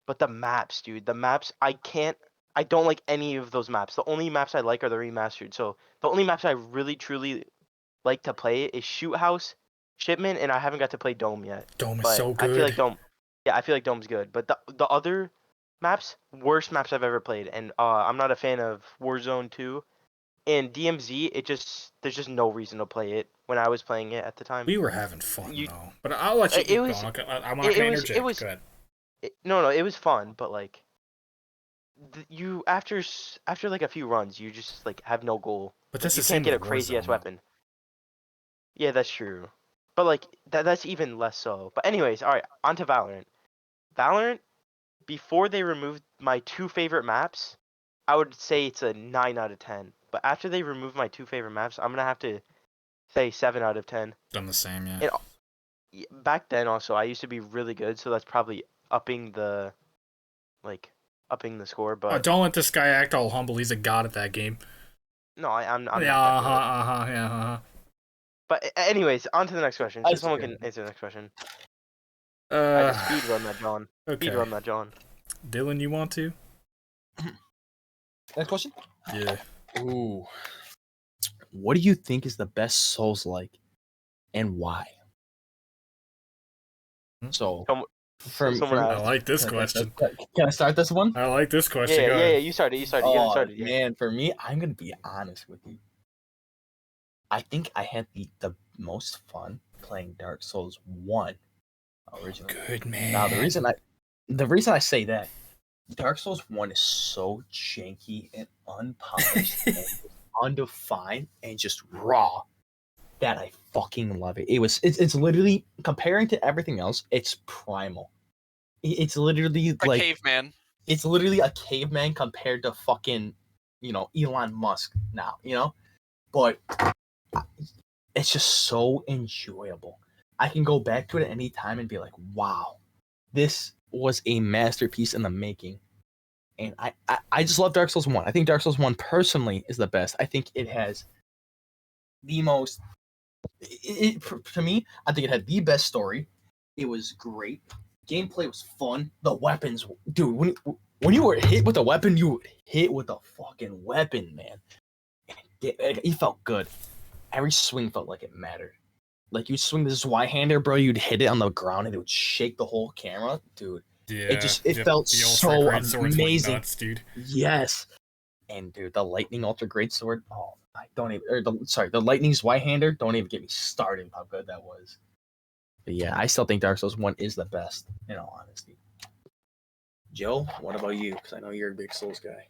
But the maps, dude, I don't like any of those maps. The only maps I like are the remastered. So the only maps I really truly like to play is Shoot House, Shipment, and I haven't got to play Dome yet. Dome is But so good. I feel like Dome. Yeah, I feel like Dome's good. But the other maps, worst maps I've ever played. And I'm not a fan of Warzone 2. And DMZ, there's just no reason to play it when I was playing it at the time. We were having fun You- though, but I'll let you it keep was- going. I'm not gonna interject. it was- Go ahead. No, it was fun, but like, you after like a few runs, you just like have no goal. But Like, that's you the can't same get a with crazy ass Warzone, weapon. Yeah, that's true. But like that's even less so. But anyways, all right, on to Valorant. Valorant, before they removed my 2 favorite maps, I would say it's a 9 out of 10. But after they removed my 2 favorite maps, I'm gonna have to say 7 out of 10. Done the same, yeah. And back then also, I used to be really good, so that's probably upping the score. But Don't let this guy act all humble. He's a god at that game. no, I'm not. Yeah, yeah. But anyways, on to the next question. So someone can answer the next question. I just speed run that, John. Okay. Speed run that, John. Dylan, you want to? Next question. Yeah. Ooh. What do you think is the best Souls-like, and why? So, Someone I asked. like this question. Can I start this one? I like this question. Go Yeah. ahead. You started. You get Oh, started. Yeah. man, for me, I'm gonna be honest with you. I think I had the most fun playing Dark Souls 1 originally. Good man. Now the reason I say that, Dark Souls 1 is so janky and unpolished and undefined and just raw. that I fucking love it. It's literally, comparing to everything else, it's primal. It's literally A like caveman. it's literally a caveman compared to fucking, Elon Musk now, But it's just so enjoyable. I can go back to it at any time and be like, wow, this was a masterpiece in the making. And I just love Dark Souls 1. I think Dark Souls 1 personally is the best. I think it has the most, to me, I think it had the best story. It was great. Gameplay was fun. The weapons, dude, when you were hit with a weapon, you would hit with a fucking weapon, man. It felt good. Every swing felt like it mattered. Like, you'd swing this Y-hander, bro, you'd hit it on the ground and it would shake the whole camera, dude. Yeah, It felt the so Ultra Great Swords went amazing. nuts, dude. Yes. And dude, the Lightning Ultra Great Sword, oh, I don't even, the Lightning's Y-hander, don't even get me started how good that was. But yeah, I still think Dark Souls 1 is the best, in all honesty. Joe, what about you? Because I know you're a big Souls guy.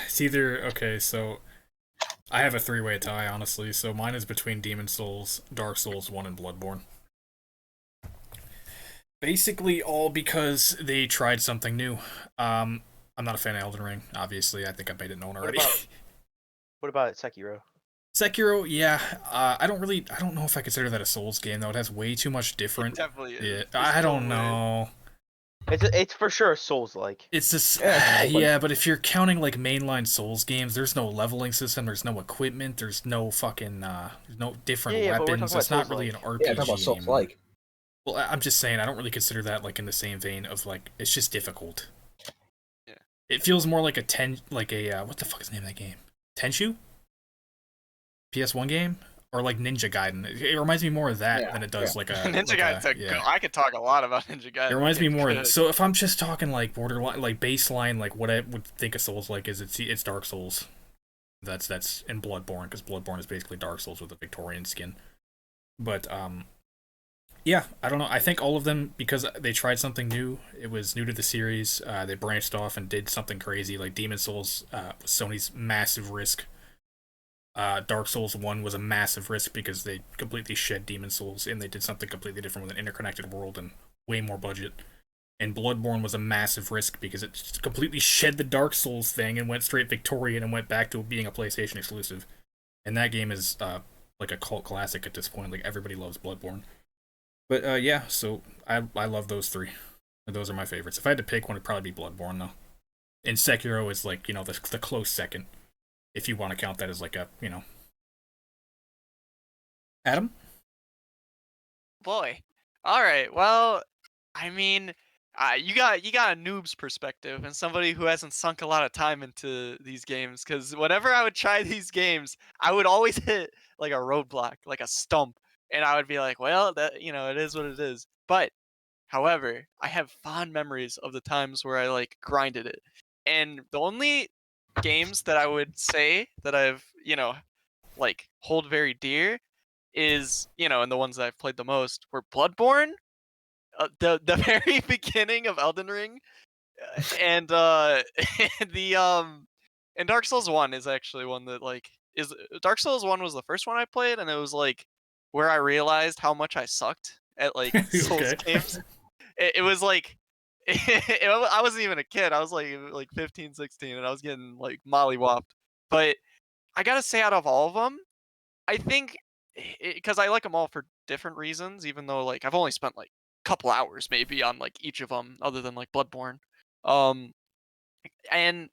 It's either, okay, so I have a 3-way tie, honestly. So mine is between Demon Souls, Dark Souls 1, and Bloodborne. Basically all because they tried something new. I'm not a fan of Elden Ring, obviously. I think I made it known already. What about Sekiro? Sekiro, yeah. I don't know if I consider that a Souls game, though. It has way too much different. It definitely is. Yeah, There's I no don't way. know. It's for sure Souls-like. It's just, Yeah, it's yeah, but if you're counting like mainline Souls games, there's no leveling system, there's no equipment, there's no fucking, there's no different Yeah, but we're weapons. talking It's about not really an Souls-like. RPG Yeah, talk about Souls anymore. like. Well, I'm just saying, I don't really consider that like in the same vein of like it's just difficult. Yeah. It feels more like what the fuck is the name of that game? Tenshu? PS1 game? Or like Ninja Gaiden. It reminds me more of that than it does like a Ninja like Gaiden. I could talk a lot about Ninja Gaiden. It reminds me more. Good. So if I'm just talking like borderline, like baseline, like what I would think of Souls like is it's Dark Souls. That's in Bloodborne, because Bloodborne is basically Dark Souls with a Victorian skin. But yeah, I don't know. I think all of them, because they tried something new. It was new to the series. They branched off and did something crazy. Like Demon Souls was Sony's massive risk. Dark Souls 1 was a massive risk because they completely shed Demon Souls and they did something completely different with an interconnected world and way more budget. And Bloodborne was a massive risk because it completely shed the Dark Souls thing and went straight Victorian and went back to being a PlayStation exclusive. And that game is like a cult classic at this point. Like, everybody loves Bloodborne. But yeah, so I love those three. Those are my favorites. If I had to pick one, it'd probably be Bloodborne, though. And Sekiro is like, the close second. If you want to count that as like a, Adam? Boy. All right. Well, I mean, you got a noob's perspective and somebody who hasn't sunk a lot of time into these games. Because whenever I would try these games, I would always hit like a roadblock, like a stump, and I would be like, well, that it is what it is. But however, I have fond memories of the times where I like grinded it, and the only games that I would say that I've like hold very dear is and the ones that I've played the most were Bloodborne, the very beginning of Elden Ring, and and Dark Souls 1 is actually one that like is Dark Souls 1 was the first one I played, and it was like where I realized how much I sucked at like Souls games. It was like I wasn't even a kid. I was like 15, 16, and I was getting like mollywopped. But I gotta say, out of all of them, I think because I like them all for different reasons, even though like I've only spent like a couple hours maybe on like each of them, other than like Bloodborne. And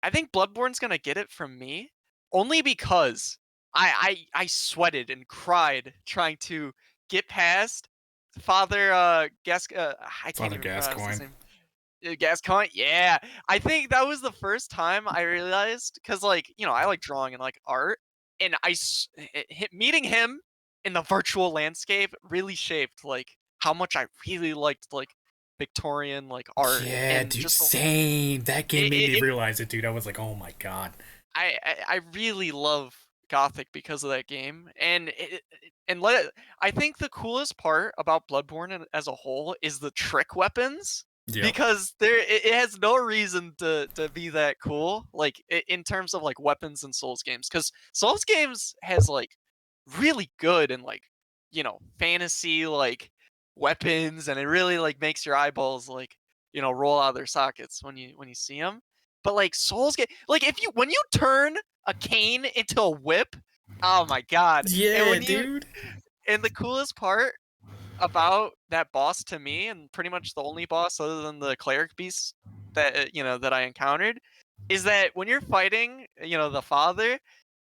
I think Bloodborne's gonna get it from me only because I sweated and cried trying to get past Father I can't Father even pronounce his Gascoigne. name. Gascoigne, yeah. I think that was the first time I realized, because like I like drawing and like art, and meeting him in the virtual landscape really shaped like how much I really liked like Victorian like art. Yeah, and dude, just same. That game made me it, realize it, dude. I was like, oh my god. I really love Gothic because of that game, and I think the coolest part about Bloodborne as a whole is the trick weapons, Yeah. because it has no reason to be that cool, like in terms of like weapons and Souls games, because Souls games has like really good in like, fantasy like weapons, and it really like makes your eyeballs like, roll out of their sockets when you see them. But like Souls get like if you when you turn a cane into a whip, oh my god. And Yeah, when you dude. and the coolest part about that boss to me, and pretty much the only boss other than the cleric beasts that that I encountered, is that when you're fighting, the father,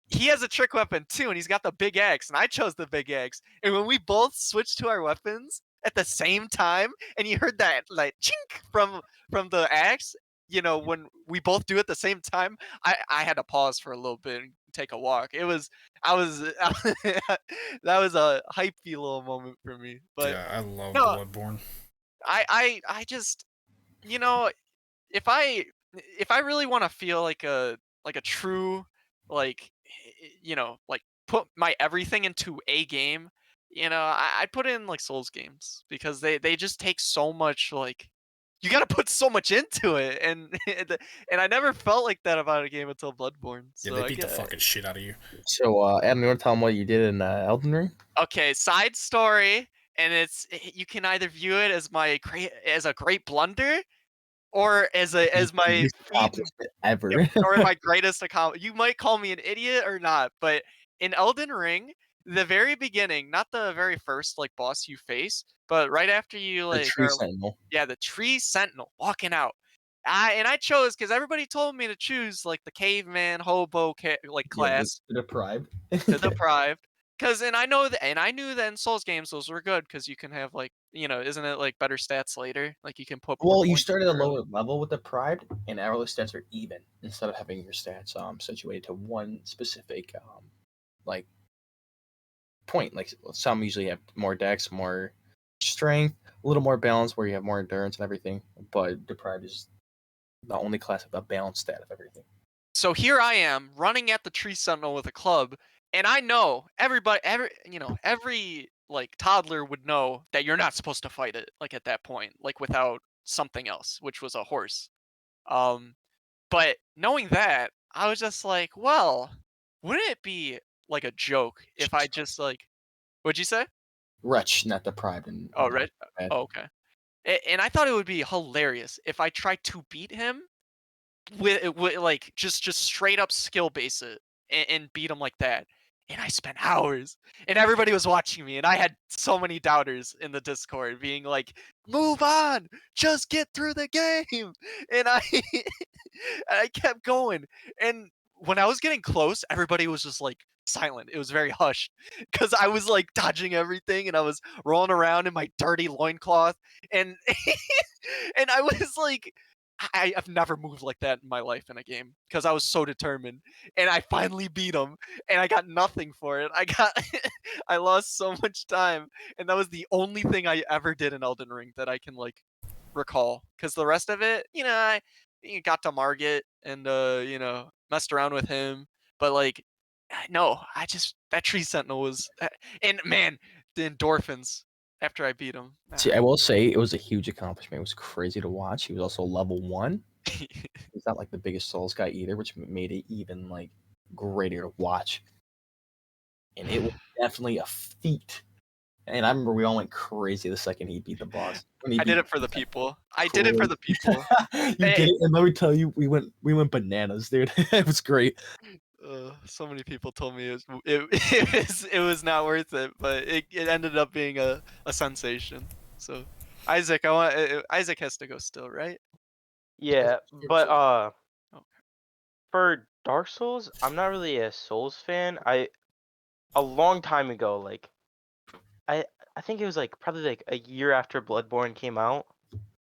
he has a trick weapon too, and he's got the big axe, and I chose the big axe. And when we both switched to our weapons at the same time, and you heard that like chink from the axe, when we both do it at the same time, I had to pause for a little bit and take a walk. I was that was a hypey little moment for me. But Yeah, I love no, Bloodborne. I just you know if I really want to feel like a true like like put my everything into a game, I put in like Souls games because they just take so much like you got to put so much into it, and and I never felt like that about a game until Bloodborne. Yeah, So they I beat the get fucking shit out of you. So, Adam, you want to tell him what you did in Elden Ring? okay, side story, and you can either view it as as a great blunder or as my Biggest feat accomplishment ever. or my greatest accomplishment. You might call me an idiot or not, but in Elden Ring, the very beginning, not the very first like boss you face, but right after you The like tree sentinel. yeah, the tree sentinel walking out. I chose because everybody told me to choose like the caveman hobo like Yeah, class the deprived. to deprived. Cause and I knew that in Souls games those were good because you can have like isn't it like better stats later? Like you can put more Well, you points start at a early. lower level with deprived, and all the stats are even instead of having your stats situated to one specific like point. Like some usually have more dex, more strength, a little more balance where you have more endurance and everything. But deprived is the only class with a balanced stat of everything. So here I am running at the tree sentinel with a club, and I know every like toddler would know that you're not supposed to fight it like at that point, like without something else, which was a horse. Um, but knowing that, I was just like, well, wouldn't it be like a joke if I just like, what'd you say? Wretch, not deprived, and Oh, right. bad. Oh, okay. And I thought it would be hilarious if I tried to beat him with like just straight up skill base it and beat him like that. And I spent hours, and everybody was watching me, and I had so many doubters in the Discord being like, "Move on, just get through the game." And I kept going, and when I was getting close, everybody was just like silent. It was very hushed because I was like dodging everything, and I was rolling around in my dirty loincloth, and and I was like, I've never moved like that in my life in a game because I was so determined, and I finally beat him, and I got nothing for it. I lost so much time, and that was the only thing I ever did in Elden Ring that I can like recall. Because the rest of it, I got to Margit and messed around with him, but like, no, I just that tree sentinel was, and man, the endorphins after I beat him. See, I will say it was a huge accomplishment. It was crazy to watch. He was also level 1. He's not like the biggest Souls guy either, which made it even like greater to watch. And it was definitely a feat. And I remember we all went crazy the second he beat the boss. When he I beat did it for the people. I did it for the people. you Hey, did it, and let me tell you, we went bananas, dude. It was great. so many people told me it was not worth it, but it ended up being a sensation. So Isaac, Isaac has to go still, right? Yeah, but Okay. for Dark Souls, I'm not really a Souls fan. A long time ago, like I I think it was like probably like a year after Bloodborne came out,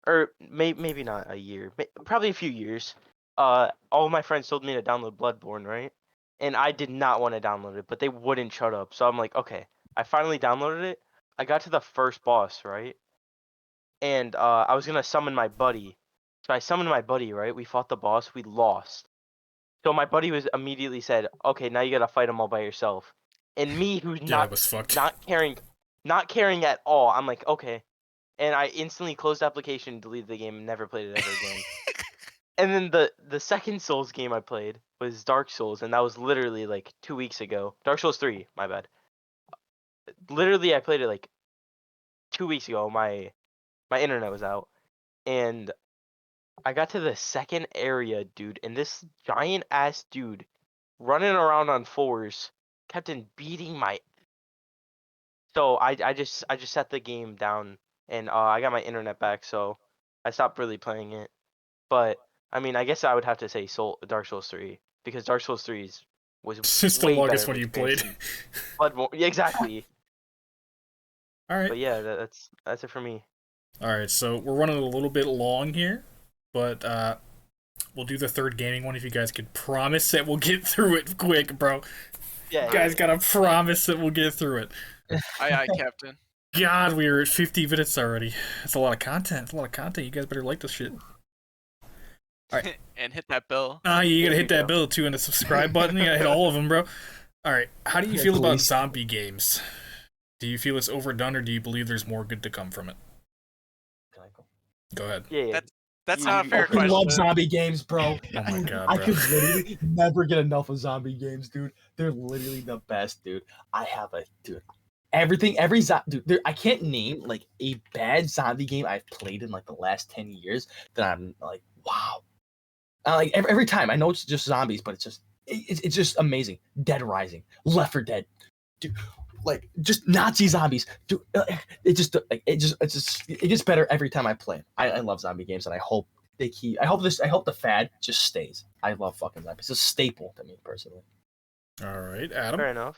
or maybe not a year, probably a few years. All my friends told me to download Bloodborne, right? And I did not want to download it, but they wouldn't shut up. So I'm like, okay. I finally downloaded it. I got to the first boss, right? And I was gonna summon my buddy. So I summoned my buddy, right? We fought the boss. We lost. So my buddy was immediately said, "Okay, now you gotta fight him all by yourself." And me, who's Yeah, that was fucked. not caring at all, I'm like, okay. And I instantly closed the application, deleted the game, and never played it ever again. And then the second Souls game I played was Dark Souls, and that was literally like 2 weeks ago. Dark Souls 3, my bad. literally I played it like 2 weeks ago. My internet was out, and I got to the second area, dude, and this giant ass dude running around on fours kept on beating my. So I just set the game down, and I got my internet back, so I stopped really playing it. But I mean, I guess I would have to say Dark Souls 3, because Dark Souls 3 was It's the way better longest of one an you experience played. than Bloodborne. Yeah, exactly. All right. But yeah, that's it for me. All right. So we're running a little bit long here, but we'll do the third gaming one if you guys could promise that we'll get through it quick, bro. Yeah, You guys yeah. gotta promise that we'll get through it. Aye, Captain. God, we are at 50 minutes already. That's a lot of content. That's a lot of content. You guys better like this shit. Alright. And hit that bell. You gotta There hit you that go. bell too, and the subscribe button. You gotta hit all of them, bro. Alright, how do you Yeah, feel about please. zombie games? Do you feel it's overdone, or do you believe there's more good to come from it? Can I go? Go ahead. Yeah. That's You- not a you fair go first. I love question. zombie games, bro. Oh my Dude, God, I bro. could literally never get enough of zombie games, dude. They're literally the best, dude. I have a dude. Every dude. I can't name like a bad zombie game I've played in like the last 10 years that I'm like, wow. Like every time, I know it's just zombies, but it's just amazing. Dead Rising, Left 4 Dead, dude. Like just Nazi zombies, dude. It gets better every time I play. I love zombie games, and I hope they keep. I hope the fad just stays. I love fucking zombies. It's a staple to me personally. Alright, Adam. Fair enough.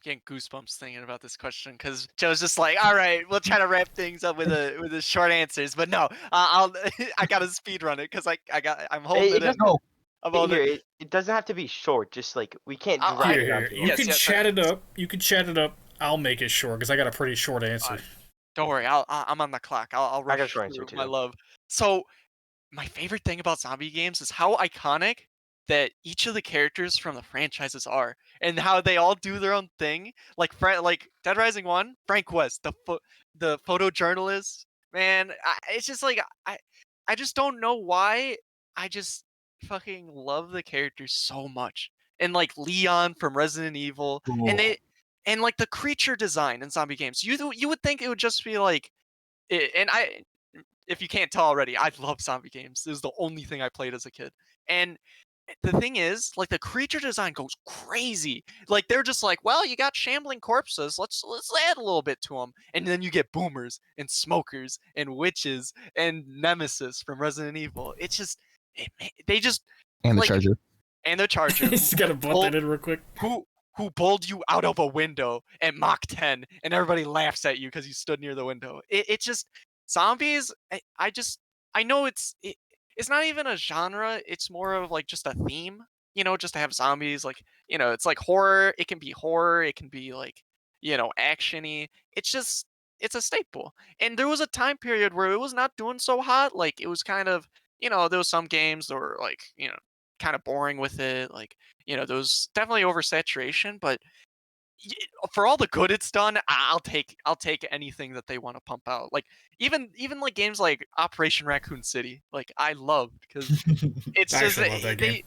Getting goosebumps thinking about this question because Joe's just like, all right, we'll try to wrap things up with the short answers, but no, I gotta speed run it because I'm holding It it in. doesn't. No, I'm holding Here, it. it doesn't have to be short. Just like we can't I'll- drag Here, it on here. too You long. Yes, can yes, chat it up. You can chat it up. I'll make it short, because I got a pretty short answer. Don't worry, I'm on the clock. I'll I got a rush short answer through my too. love. So my favorite thing about zombie games is how iconic that each of the characters from the franchises are, and how they all do their own thing. Like Dead Rising 1, Frank West, the photojournalist. Man, it's just like I just don't know why. I just fucking love the characters so much, and like Leon from Resident Evil, and like the creature design in zombie games. You would think it would just be like, and I if you can't tell already, I love zombie games. This is the only thing I played as a kid. And the thing is, like the creature design goes crazy. Like they're just like, well, you got shambling corpses. Let's add a little bit to them. And then you get boomers and smokers and witches and Nemesis from Resident Evil. It's just they just and the like charger. and the Charger Just gotta butt that in real quick. who bowled you out of a window at Mach 10 and everybody laughs at you because you stood near the window. It's just zombies. I know it's not even a genre. It's more of like just a theme, just to have zombies. Like, it's like horror. It can be horror. It can be like, actiony. It's a staple. And there was a time period where it was not doing so hot. Like it was kind of, there was some games that were like, kind of boring with it. Like, there was definitely oversaturation, but for all the good it's done, I'll take anything that they want to pump out. Like even like games like Operation Raccoon City, like I loved because it's I just actually love that game.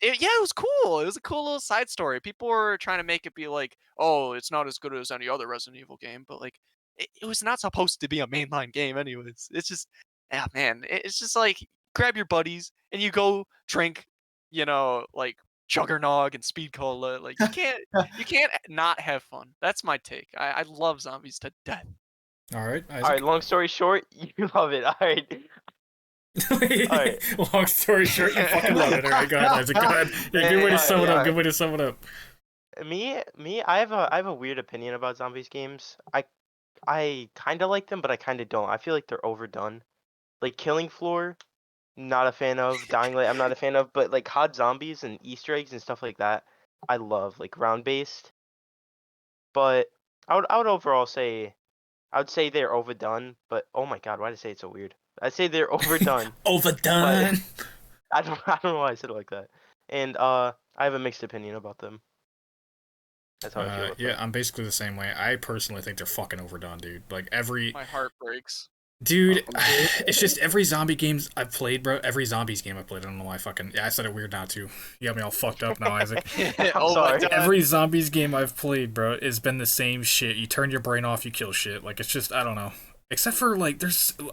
yeah, it was cool. It was a cool little side story. People were trying to make it be like, oh, it's not as good as any other Resident Evil game, but like it was not supposed to be a mainline game anyways. It's just, yeah, man, it's just like grab your buddies and you go drink, like Juggernog and Speed Cola. Like you can't not have fun. That's my take. I love zombies to death. Alright, All right. Isaac. Long story short, you love it. All right. Alright. Long story short, you fucking love it. Alright, go ahead, Isaac. Go ahead. Yeah, good way to sum it up. Good way to sum it up. Me, I have a weird opinion about zombies games. I kind of like them, but I kind of don't. I feel like they're overdone. Like Killing Floor, not a fan of. Dying Light, I'm not a fan of. But like COD Zombies and Easter eggs and stuff like that, I love. Like round based. But I would overall say I would say they're overdone. But oh my god, why did I say it so weird? I'd say they're overdone. Overdone. I don't know why I said it like that. And I have a mixed opinion about them. That's how I feel about Yeah, them. I'm basically the same way. I personally think they're fucking overdone, dude. Like My heart breaks. Dude, it's just every zombie games I've played, bro. Every zombies game I've played. I don't know why I said it weird now, too. You got me all fucked up now, Isaac. I'm sorry. God. Every zombies game I've played, bro, has been the same shit. You turn your brain off, you kill shit. Like, it's just, I don't know. Except for, like,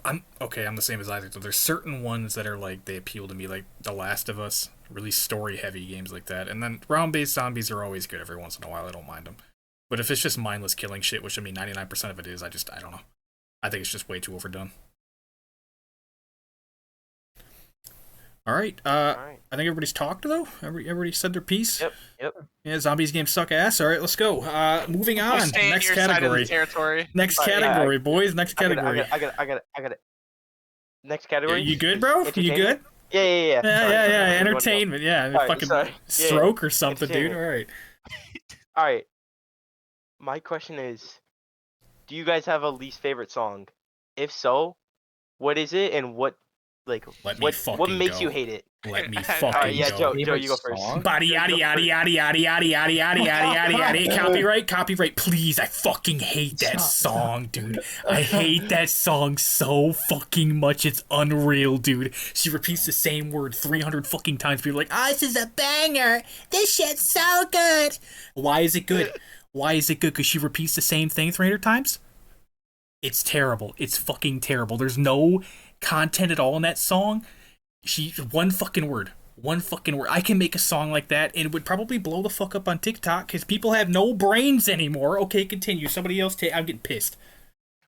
I'm the same as Isaac, so there's certain ones that are, like, they appeal to me, like The Last of Us, really story-heavy games like that. And then round-based zombies are always good every once in a while. I don't mind them. But if it's just mindless killing shit, which, I mean, 99% of it is, I don't know. I think it's just way too overdone. All right. I think everybody's talked though. Everybody said their piece. Yep. Yeah, zombies games suck ass. All right, let's go. Moving We'll on. stay in Next your side of the category. territory. Next All right, category, boys. Next I category. got it. Next category. You good, bro? You good? Yeah. Yeah. Entertainment. Yeah. Alright, Fucking sorry. stroke or something, dude. Entertainment. All right. All right. My question is, do you guys have a least favorite song? If so, what is it, and what Let me what fucking makes go. you hate it? Let me Alright, fucking yeah, go. Joe, you go first. Song? Body yaddy yaddy yaddy yaddy yaddy yaddy yaddy yaddy yaddy yaddy. Copyright. Please, I fucking hate that song, dude. I hate that song so fucking much. It's unreal, dude. She repeats the same word 300 fucking times. People are like, "Oh, this is a banger. This shit's so good." Why is it good? Why is it good? Because she repeats the same thing 300 times? It's terrible. It's fucking terrible. There's no content at all in that song. One fucking word. I can make a song like that and it would probably blow the fuck up on TikTok because people have no brains anymore. Okay, continue. Somebody else take. I'm getting pissed.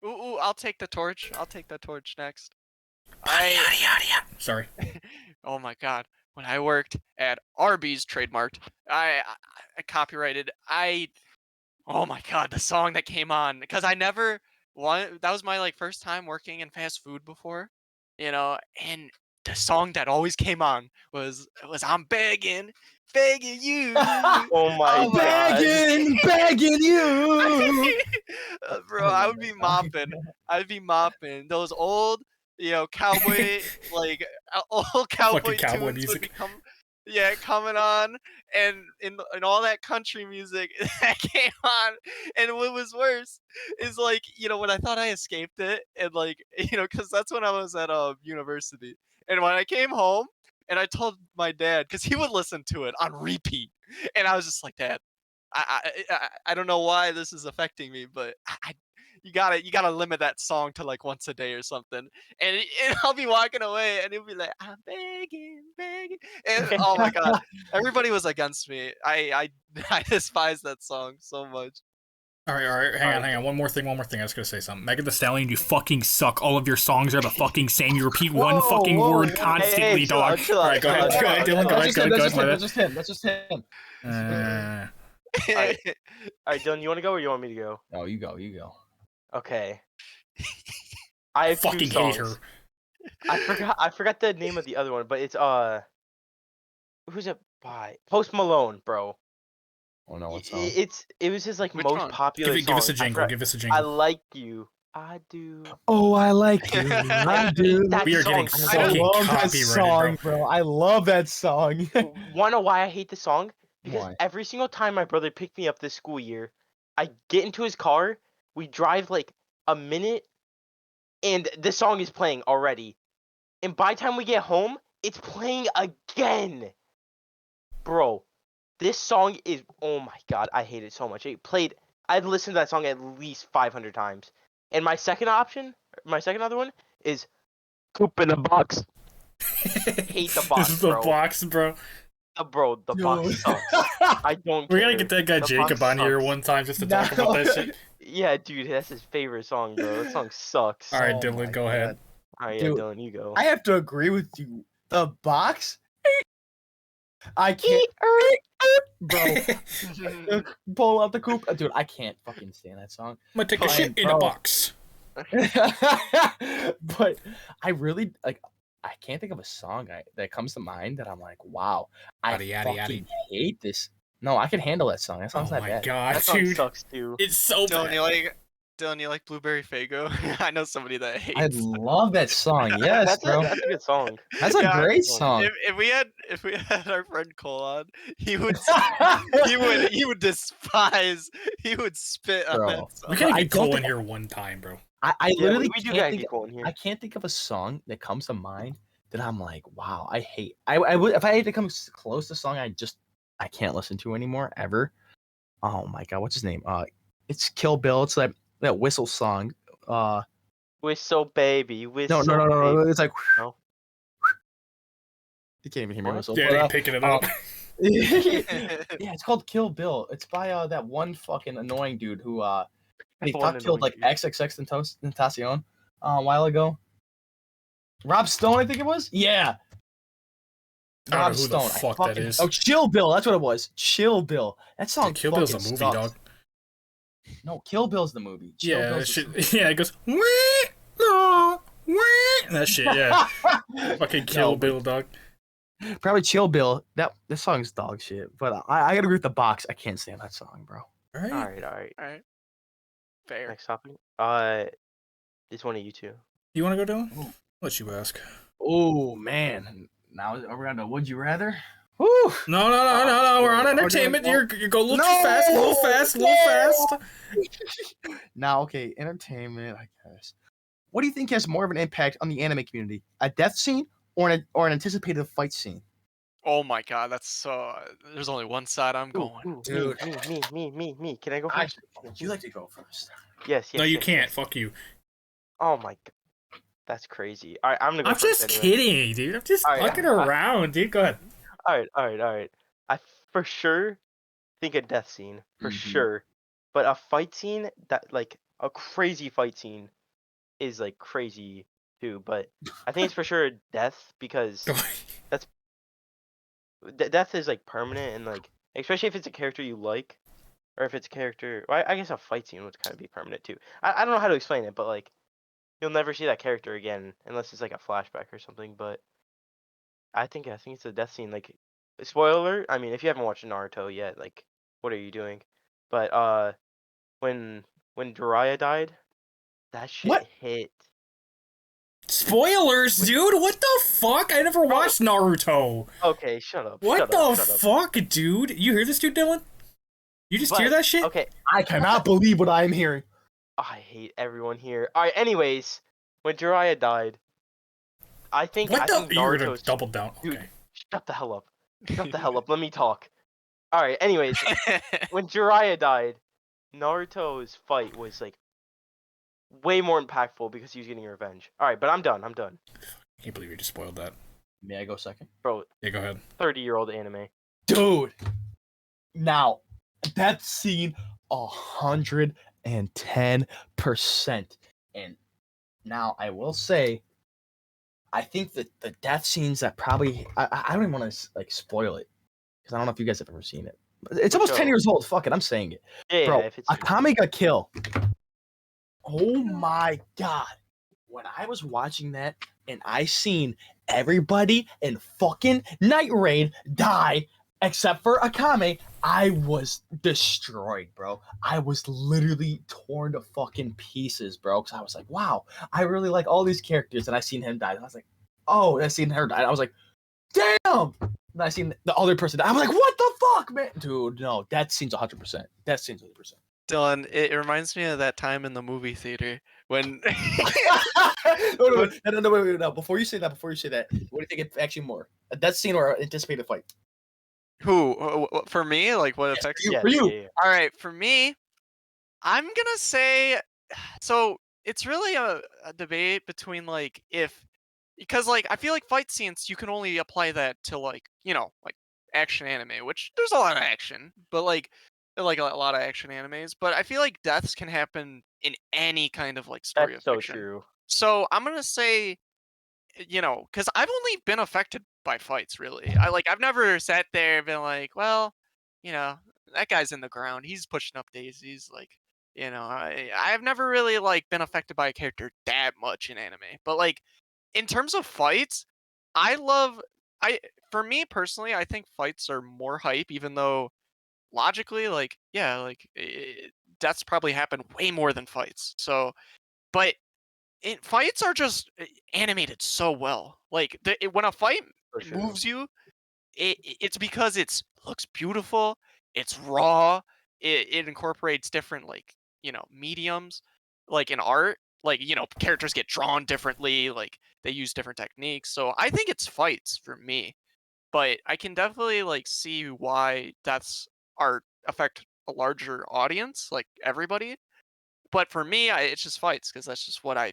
Ooh, I'll take the torch. I'll take the torch next. Sorry. Oh my god. When I worked at Arby's trademarked, I copyrighted. Oh my god, the song that came on, because that was my like first time working in fast food before, and the song that always came on was I'm begging you. Oh my I'm god. begging you. Bro, I would be mopping. I'd be mopping those old, cowboy like old cowboy Fucking cowboy tunes music. would coming on, and in all that country music that came on. And what was worse is, like, when I thought I escaped it, and like, because that's when I was at university, and when I came home and I told my dad, because he would listen to it on repeat, and I was just like, Dad, I don't know why this is affecting me, but you gotta limit that song to like once a day or something. And I'll be walking away and he'll be like, I'm begging, and oh my god, everybody was against me. I I despise that song so much. All right. Hang on. One more thing. I was gonna say something. Megan Thee Stallion, you fucking suck. All of your songs are the fucking same. You repeat one fucking word constantly, chill out, dog. chill All out, right, go chill ahead, out, Dylan. Go ahead. That's just him. Alright. Alright, Dylan, you want to go or you want me to go? No, you go. Okay. I have fucking two hate songs. her. I forgot the name of the other one, but it's who's it by? Post Malone, bro. Oh no, what song? It was his like Which most one? popular Give us a song. jingle. I like you. I do. Oh, I like you. I do. That We are getting song, I fucking love that copyrighted, song, bro. bro. I love that song. Wanna know why I hate the song? Because Why? every single time my brother picked me up this school year, I get into his car, we drive like a minute, and this song is playing already. And by the time we get home, it's playing again. Bro, this song is, oh my god, I hate it so much. I'd listened to that song at least 500 times. And my second other one is Coop in a Box. Hate the box, This is the bro. box, bro. The box sucks. I don't We care. gotta get that guy The Jacob box on here sucks. one time just to talk about that shit. Yeah, dude, that's his favorite song, bro. That song sucks. All right, Oh Dylan, my go ahead. Alright, yeah, Dude, Dylan, you go. I have to agree with you. The box? I can't. Bro, pull out the coop. Dude, I can't fucking stand that song. I'm gonna take a Fine, shit in a bro. box. But I really like. I can't think of a song that comes to mind that I'm like, wow, I Yada, yada, yada. fucking hate this. No, I can handle that song. That Oh song's not my bad. god, That song dude. sucks too. It's so Dylan, bad. you like Blueberry Fago? I know somebody that hates. I love that song. Yes, That's bro. a good song. That's a Yeah, great song. If we had our friend Cole on, he would he would despise, he would spit on Bro. that song. We gotta I get don't Cole in think- here one time, bro. I Yeah, literally we do can't gotta think. get going here. I can't think of a song that comes to mind that I'm like, wow, I hate. I would if I had to come close to a song I can't listen to anymore ever. Oh my god, what's his name? It's Kill Bill. It's that whistle song. Whistle baby, No, whistle no, no, no, baby. no. It's like No. you can't even hear me What? whistle. Yeah, but, they picking it up. yeah, it's called Kill Bill. It's by that one fucking annoying dude who he One thought killed like annoying dude. XXX Tentacion a while ago. Rob Stone, I think it was. Yeah, I don't know Rob who the Stone. fuck that is. Oh, Chill Bill. That's what it was. Chill Bill. That song. Dude, Kill Bill's a fucking movie, sucks. dog. No, Kill Bill's the movie. Chill Yeah, that Bill's the shit. Yeah, it goes. Wee, no, wee. That shit. Yeah, fucking Kill No, but Bill, dog. probably Chill Bill. This song's dog shit. But I gotta agree with the box. I can't stand that song, bro. All right. All right. All right. Fair. Next topic. This one of you two. You want to go, Dylan? Let you ask. Oh man. Now we're on to Would You Rather. Woo! No. We're on entertainment. You're go a little too fast. A little fast. Now, okay, entertainment, I guess. What do you think has more of an impact on the anime community? A death scene or an anticipated fight scene? Oh my god, that's so. There's only one side I'm going. Dude. Me. Can I go I, first? you like to go first. Yes. No, you yes, can't. yes. Fuck you. Oh my god. That's crazy. All right, I'm gonna go I'm first. just anyway. kidding, dude. I'm just All right, fucking around, dude. Go ahead. All right. I for sure think a death scene for Mhm. sure, but a fight scene that like a crazy fight scene is like crazy too. But I think it's for sure a death because death is like permanent and like especially if it's a character you like, or if it's a character. Well, I guess a fight scene would kind of be permanent too. I don't know how to explain it, but like you'll never see that character again unless it's like a flashback or something. But I think it's a death scene. Like spoiler alert. I mean, if you haven't watched Naruto yet, like what are you doing? But when Jiraiya died, that shit What? hit. Spoilers, dude. What the fuck? I never watched Naruto. Okay, shut up. What shut the up, shut up. fuck, dude? You hear this, dude, Dylan? You just hear But, that shit? Okay, I cannot believe what I'm hearing. I hate everyone here. All right. Anyways, when Jiraiya died, I think What the? You're gonna Naruto's double down. Dude, Okay. shut the hell up. Shut the hell up. Let me talk. All right. Anyways, when Jiraiya died, Naruto's fight was like way more impactful because he was getting revenge. All right, but I'm done. I can't believe you just spoiled that. May I go second? Bro, Yeah, go ahead. 30-year-old anime. Dude. Now, that scene 110%. And now I will say, I think that the death scenes that probably I don't even want to like spoil it because I don't know if you guys have ever seen it. It's almost 10 years old. Fuck it, I'm saying it. Yeah, Bro, if it's Akame got killed. Oh my god. When I was watching that and I seen everybody in fucking Night Raid die except for Akame, I was destroyed, bro. I was literally torn to fucking pieces, bro. Because I was like, wow, I really like all these characters. And I seen him die. And I was like, oh, I seen her die. And I was like, damn. And I seen the other person die. I'm like, what the fuck, man? Dude, no, that scene's 100%. That scene's 100%. Dylan, it reminds me of that time in the movie theater when. No, wait, no. Before you say that, what do you think it's actually more? A death scene or an anticipated fight? Who? For me? Like, what Yes, affects for you. Yeah, For you. yeah. All right, for me, I'm gonna say. So it's really a debate between like because like I feel like fight scenes you can only apply that to like like action anime, which there's a lot of action, but like a lot of action animes. But I feel like deaths can happen in any kind of like story That's of so fiction. true. So I'm gonna say, because I've only been affected by fights, really. I've never sat there and been like, well, that guy's in the ground, he's pushing up daisies, like, I've never really like been affected by a character that much in anime. But like in terms of fights, I love I for me personally, I think fights are more hype, even though logically, like, yeah, like deaths probably happen way more than fights. So, but fights are just animated so well. Like when a fight For sure. moves you, it's because it looks beautiful. It's raw. It incorporates different like mediums, like in art. like, you know, characters get drawn differently, like they use different techniques. So I think it's fights for me, but I can definitely like see why that's art affect a larger audience, like everybody. But for me, it's just fights because that's just what I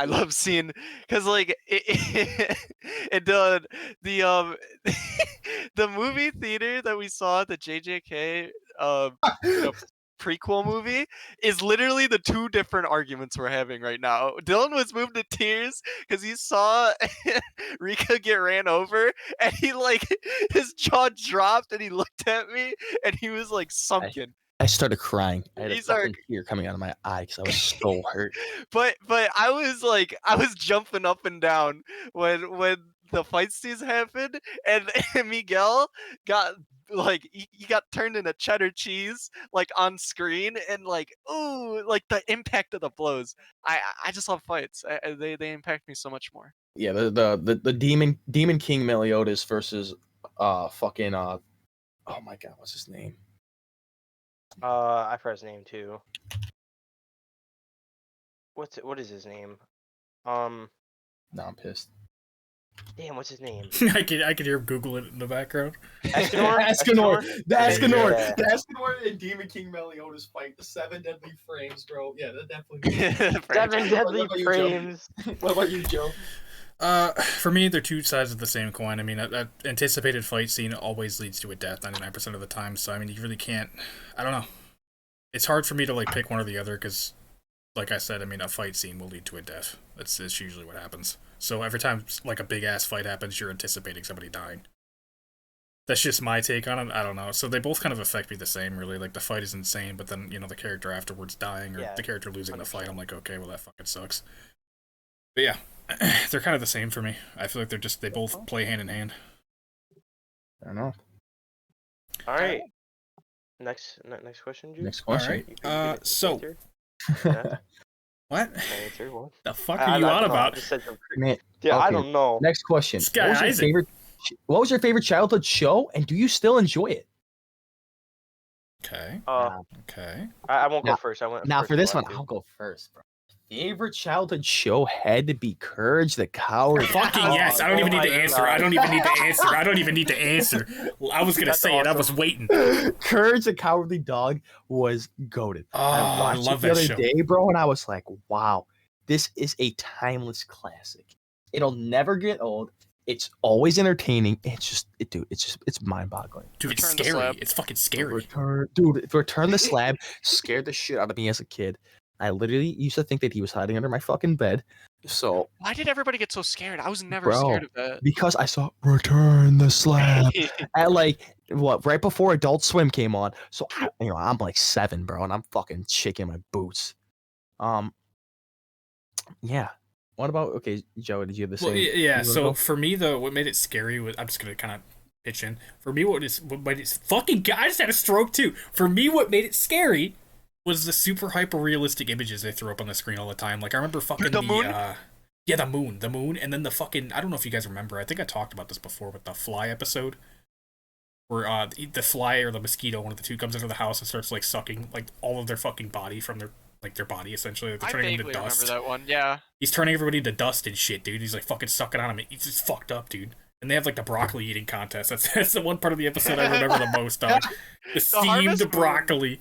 love seeing because like it the the movie theater that we saw at the JJK you know prequel movie is literally the two different arguments we're having right now. Dylan was moved to tears because he saw Rika get ran over and he like his jaw dropped and he looked at me and he was like sunken. I started crying. I had a These are fucking tear coming out of my eye because I was so hurt. but I was jumping up and down when the fight scenes happened and Miguel got like he got turned into cheddar cheese like on screen and like ooh like the impact of the blows. I just love fights. They impact me so much more. Yeah, the Demon King Meliodas versus fucking oh my god, what's his name? I forgot his name too. What is his name? No, I'm pissed. Damn, what's his name? I could hear him Google it in the background. Escanor? Escanor. The Escanor. Yeah. The Escanor and Demon King Meliodas fight. The 7 deadly frames, bro. Yeah, that definitely. 7 deadly What about you, Joe? frames. What about you, Joe? For me, they're two sides of the same coin. I mean, that anticipated fight scene always leads to a death 99% of the time. So, I mean, you really can't. I don't know. It's hard for me to like pick one or the other because, like I said, I mean, a fight scene will lead to a death. That's usually what happens. So every time like a big ass fight happens, you're anticipating somebody dying. That's just my take on it. I don't know. So they both kind of affect me the same, really. Like the fight is insane, but then the character afterwards dying or Yeah, the character losing the 100%. fight, I'm like, okay, well that fucking sucks. But yeah, they're kind of the same for me. I feel like they both play hand in hand. I don't know. All right. Next question, Jude. Next All question. right. You can So answer. Yeah, what answer what? the fuck are you on don't know, I about? just said some Man, yeah, I okay. don't know. Next question. This guy Isaac. What was your favorite childhood show, and do you still enjoy it? Okay. Okay. I won't go Now- first. I went Now first for this the one, last two. I'll go first, bro. Favorite childhood show had to be Courage the Cowardly. Fucking yes. I don't even need to answer. I don't even need to answer. I don't even need to answer. Well, I was gonna That's say it. I was awesome. waiting. Courage the Cowardly Dog was goated. Oh, I watched love it the that other show. day, bro, and I was like, wow, this is a timeless classic. It'll never get old. It's always entertaining. It's mind-boggling. Dude, it's Return the scary. Slab. It's fucking scary. Return the Slab scared the shit out of me as a kid. I literally used to think that he was hiding under my fucking bed. So, Why did everybody get so scared? I was never bro, scared of that. because I saw Return the Slab at like right before Adult Swim came on. So I'm like 7, bro, and I'm fucking shaking my boots. Yeah. What about Joe? Did you have the Well, same? yeah. you wanna So go? for me, though, what made it scary was I'm just gonna kind of pitch in. For me, what made it fucking? I just had a stroke too. For me, what made it scary was the super hyper realistic images they threw up on the screen all the time. Like I remember fucking The moon? yeah, the moon, and then the fucking. I don't know if you guys remember. I think I talked about this before, but the fly episode. Where the fly or the mosquito, one of the two, comes into the house and starts like sucking like all of their fucking body from their body essentially. Like, they're I turning them vaguely to remember dust. that one. Yeah. He's turning everybody into dust and shit, dude. He's like fucking sucking on him. He's just fucked up, dude. And they have like the broccoli eating contest. That's the one part of the episode I remember the most, dog. The Harvest steamed Moon. broccoli.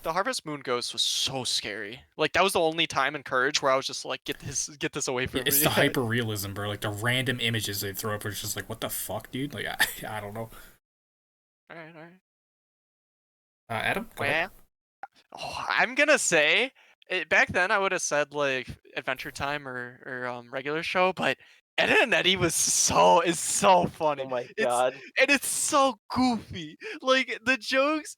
The Harvest Moon ghost was so scary. Like that was the only time in Courage where I was just like, get this away from It's me. the hyper realism, bro. Like the random images they throw up are just like, what the fuck, dude? Like I don't know. All right. Adam, go ahead. Oh, I'm gonna say back then I would have said like Adventure Time or regular show, but Ed and Eddie is so funny. Oh my It's- god. And it's so goofy. Like the jokes.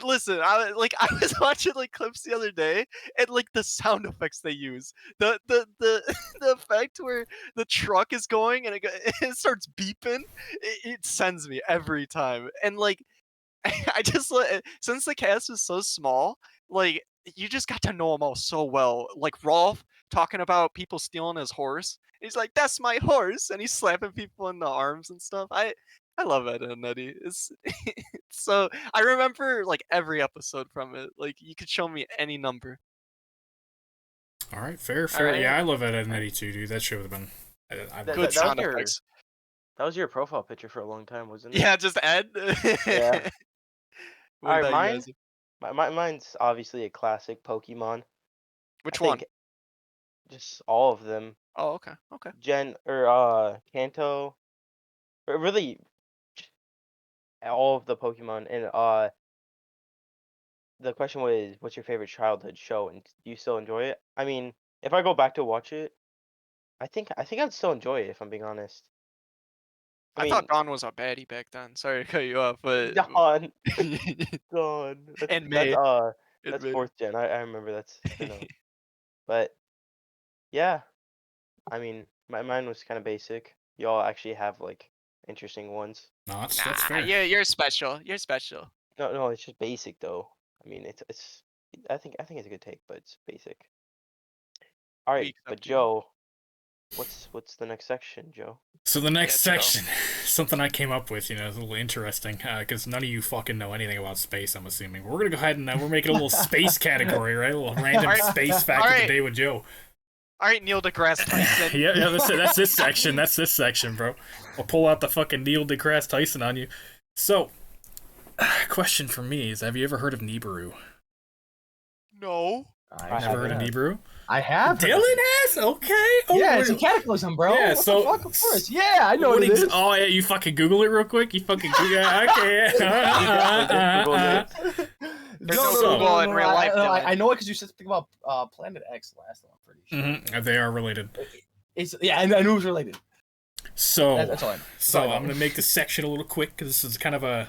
Listen, I was watching like clips the other day, and like the sound effects they use, the the effect where the truck is going and it starts beeping, it sends me every time. And like I just since the cast is so small, like you just got to know them all so well. Like Rolf talking about people stealing his horse. He's like, "That's my horse," and he's slapping people in the arms and stuff. I love Ed and Eddie. It's so I remember like every episode from it. Like you could show me any number. All right, fair. right. Yeah, I love Ed, Edd and Eddy too, dude. That should have been. That- Good that sound was your- effects. That was your profile picture for a long time, wasn't it? Yeah, just Ed. Yeah. What Alright, about you mine. guys? Mine's obviously a classic Pokemon. Which I one? think just all of them. Oh, okay. Okay. Kanto, or really all of the Pokemon. And the question was, what's your favorite childhood show, and do you still enjoy it? I mean, if I go back to watch it, I think I'd still enjoy it if I'm being honest. I thought Dawn was a baddie back then. Sorry to cut you off, but Dawn, Dawn. And May. That's fourth gen. I remember that's but yeah, I mean mine was kind of basic. Y'all actually have like interesting ones. No, that's Nah, fair. you're special. You're special. No, it's just basic though. I mean, it's. I think it's a good take, but it's basic. All right, We but accept you. Joe, what's the next section, Joe? So the next Yeah, Joe. section, something I came up with, is a little interesting, because none of you fucking know anything about space, I'm assuming. We're gonna go ahead and we're making a little space category, right? A little random Alright. space fact of the Alright. day with Joe. All right, Neil deGrasse Tyson. Yeah, that's this section. That's this section, bro. I'll pull out the fucking Neil deGrasse Tyson on you. So, question for me is, have you ever heard of Nibiru? No. I Never heard of Nibiru? I have. heard of Dylan it. has? Okay. Oh, Yeah, it's a wait. cataclysm, bro. Yeah, What so- the fuck? Of course. Yeah, I know what it is. Oh, yeah, you fucking Google it real quick? You fucking Google it? Okay. There's no Google in real life, Dylan. I know it because you said something about Planet X last time. I'm pretty sure. They are related. Yeah, I knew it was related. So, That's all I know. So I'm gonna make this section a little quick because this is kind of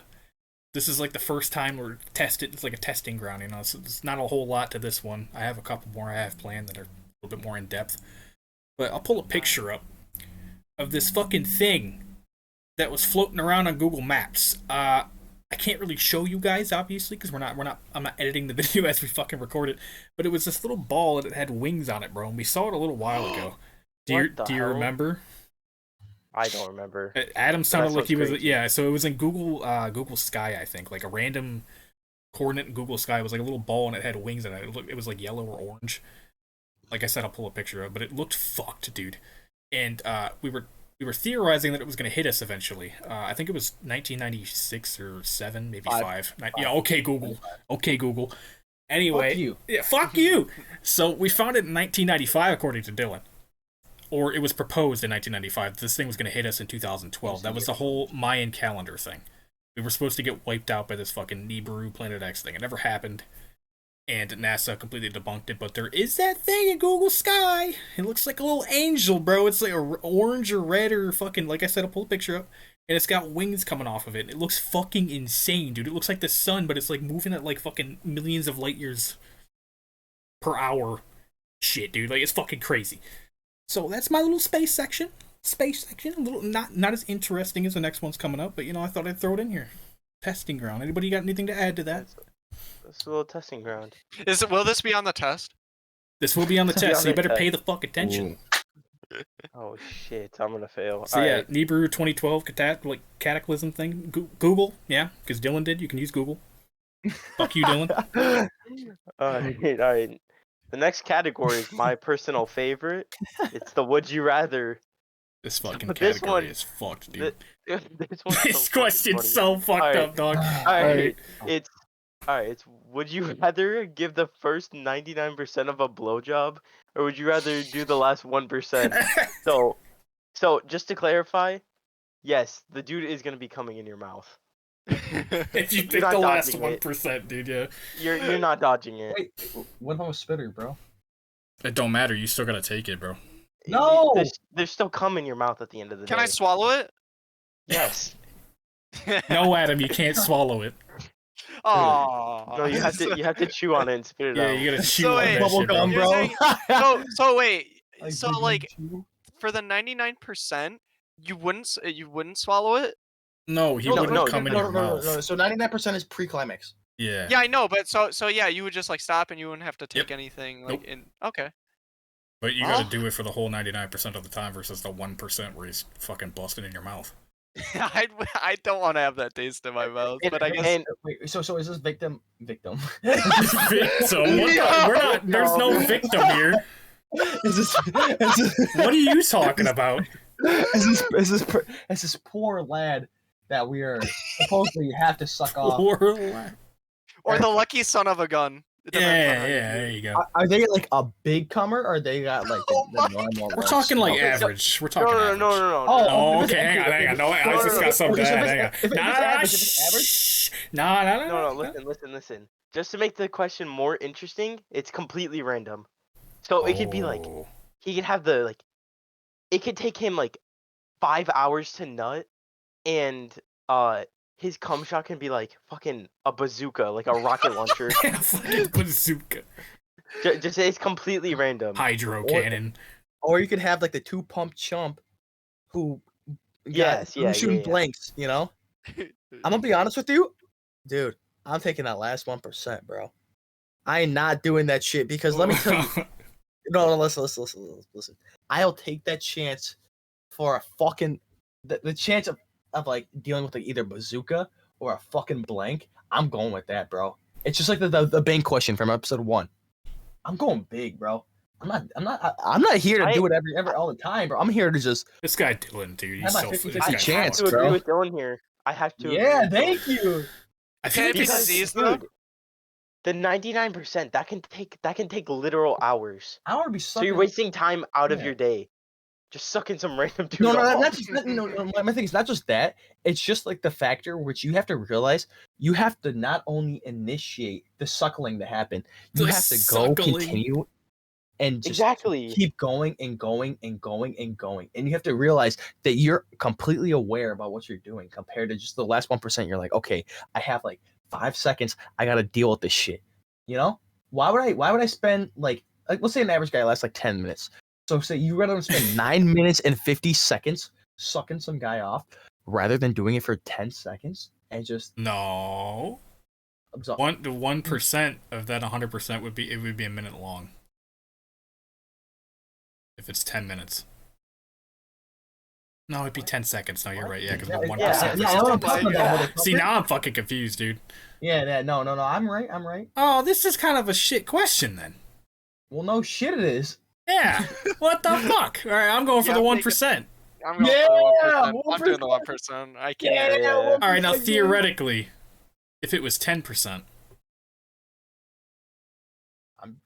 this is like the first time we're tested. It's like a testing ground, So there's not a whole lot to this one. I have a couple more I have planned that are a little bit more in depth. But I'll pull a picture up of this fucking thing that was floating around on Google Maps. I can't really show you guys obviously because I'm not editing the video as we fucking record it. But it was this little ball and it had wings on it, bro. And we saw it a little while ago. Do What the you hell? remember? I don't remember. Adam sounded like he was crazy. yeah. So it was in Google Sky, I think, like a random coordinate in Google Sky. It was like a little ball and it had wings in it. It was like yellow or orange. Like I said, I'll pull a picture of it, but it looked fucked, dude. And we were theorizing that it was gonna hit us eventually. I think it was 1996 or 7, maybe 5. Yeah, okay, Google. Okay, Google. Anyway, Fuck you. Yeah, fuck you. So we found it in 1995, according to Dylan. Or it was proposed in 1995. This thing was going to hit us in 2012. That was the whole Mayan calendar thing. We were supposed to get wiped out by this fucking Nibiru Planet X thing. It never happened. And NASA completely debunked it. But there is that thing in Google Sky. It looks like a little angel, bro. It's like a orange or red or fucking, like I said, I'll pull a picture up. And it's got wings coming off of it. It looks fucking insane, dude. It looks like the sun, but it's like moving at like fucking millions of light years per hour. Shit, dude. Like, it's fucking crazy. So that's my little space section. A little not as interesting as the next one's coming up, but I thought I'd throw it in here. Testing ground. Anybody got anything to add to that? It's a little testing ground. Will this be on the test? This will be on the This will be test, on so you the better test. pay the fuck attention. Oh shit, I'm gonna fail. So yeah, Alright. Nibiru 2012 cataclysm thing. Google, yeah, because Dylan did. You can use Google. Fuck you, Dylan. Alright. The next category is my personal favorite. It's the would you rather. This fucking But this category one- is fucked, dude. This one's This so question's fucking so fucked Alright. up, dog. Alright, it's would you rather give the first 99% of a blowjob, or would you rather do the last 1%? So just to clarify, yes, the dude is gonna be coming in your mouth. If you You're pick not the last dodging it. 1%, dude, yeah. You're not dodging it. Wait, what about a spitter, bro? It don't matter. You still gotta take it, bro. No! There's still cum in your mouth at the end of the Can day. I swallow it? Yes. No, Adam, you can't swallow it. Oh. No, you have to chew on it and spit it Yeah, out. you gotta chew So on wait, that Bubble shit, bro. gum, You're bro. saying- So wait. So big like chew. for the 99%, you wouldn't swallow it? No, he No, wouldn't no, come in no, your no, no, mouth. no, no. So 99% is pre-climax. Yeah. Yeah, I know, but so yeah, you would just like stop and you wouldn't have to take Yep. anything like Nope. in. Okay. But you gotta Oh. do it for the whole 99% of the time versus the 1% where he's fucking busting in your mouth. I don't want to have that taste in my mouth, but I guess. And Wait, so is this victim? So what the, we're not. There's no victim here. What are you talking about? Is this poor lad that we are supposedly have to suck off? Or the lucky son of a gun. It depends on Yeah, how you yeah, view there it. you go. Are they like a big comer, or they got like Oh the my normal? We're talking like Okay, so- average. We're No, talking no, average. no, no, no. Oh, Oh, if it's okay, hang on, hang on. No, I just got something to add. Hang on. If it's average, if it's average. No, listen. Just to make the question more interesting, it's completely random. So it could be like Oh. he could have it could take him like 5 hours to nut, and his cum shot can be like fucking a bazooka, like a rocket launcher. Fucking bazooka. Just it's completely random. Hydro cannon. Or you could have like the 2-pump chump, who who's shooting blanks. You know, I'm gonna be honest with you, dude. I'm taking that last 1%, bro. I ain't not doing that shit because let me tell you. No, listen. I'll take that chance for a fucking the chance of like dealing with like either bazooka or a fucking blank. I'm going with that, bro. It's just like the Bane question from episode 1. I'm going big, bro. I'm not here to do it all the time, bro. I'm here to just This guy Dylan, dude. He's Have so my 50-50 this guy- chance. I have to bro. agree with Dylan here. I have to. yeah. Agree with Dylan. Thank you. I feel Can like it be this- disease though? Dude, the 99% that can take literal hours. I want to be So sucking. you're wasting time out of Yeah. your day, just sucking some random dude. No, off. not just my thing is not just that. It's just like the factor which you have to realize you have to not only initiate the suckling to happen, you The have to go suckling. continue and just Exactly. keep going and going and going and going. And you have to realize that you're completely aware about what you're doing compared to just the last 1%. You're like, okay, I have like 5 seconds. I gotta deal with this shit. You know? Why would I spend like let's say an average guy lasts like 10 minutes. So say you rather spend 9 minutes and 50 seconds sucking some guy off rather than doing it for 10 seconds and just No. absorb. 1% of that 100% would be a minute long. If it's 10 minutes. No, it'd be 10 seconds. No, you're right. Yeah, because 1%. Yeah, I know what I'm talking about. See, now I'm fucking confused, dude. Yeah, no. I'm right. Oh, this is kind of a shit question then. Well, no shit, it is. Yeah. What the fuck? All right, I'm going for Yeah, the I'm 1%. I'm going Yeah, for the 1%. I'm doing the 1%. 1%. I can't. Yeah. All right, now theoretically, if it was 10%,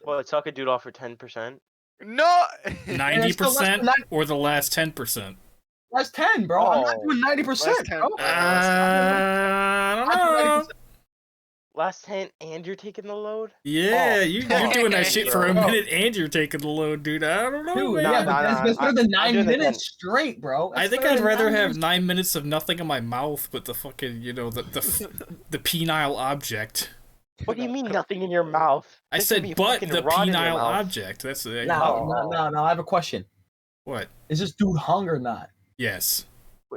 What, suck a dude off for 10%? No. 90% or the last 10%? Last 10, bro. I'm not Oh, doing 90%. last 10. Bro. I don't know. Last 10 and you're taking the load? Yeah, Oh. you're doing that shit for a Bro. minute and you're taking the load, dude. I don't know, Dude, man. yeah, but that's better than I'm 9 doing the minutes straight, bro. I That's think better I'd than rather 9 have minutes. 9 minutes of nothing in my mouth but the fucking, the penile object. What do you mean nothing in your mouth? I This could said, be but fucking the rot in your penile mouth. object. That's the No, I have a question. What? Is this dude hung or not? Yes.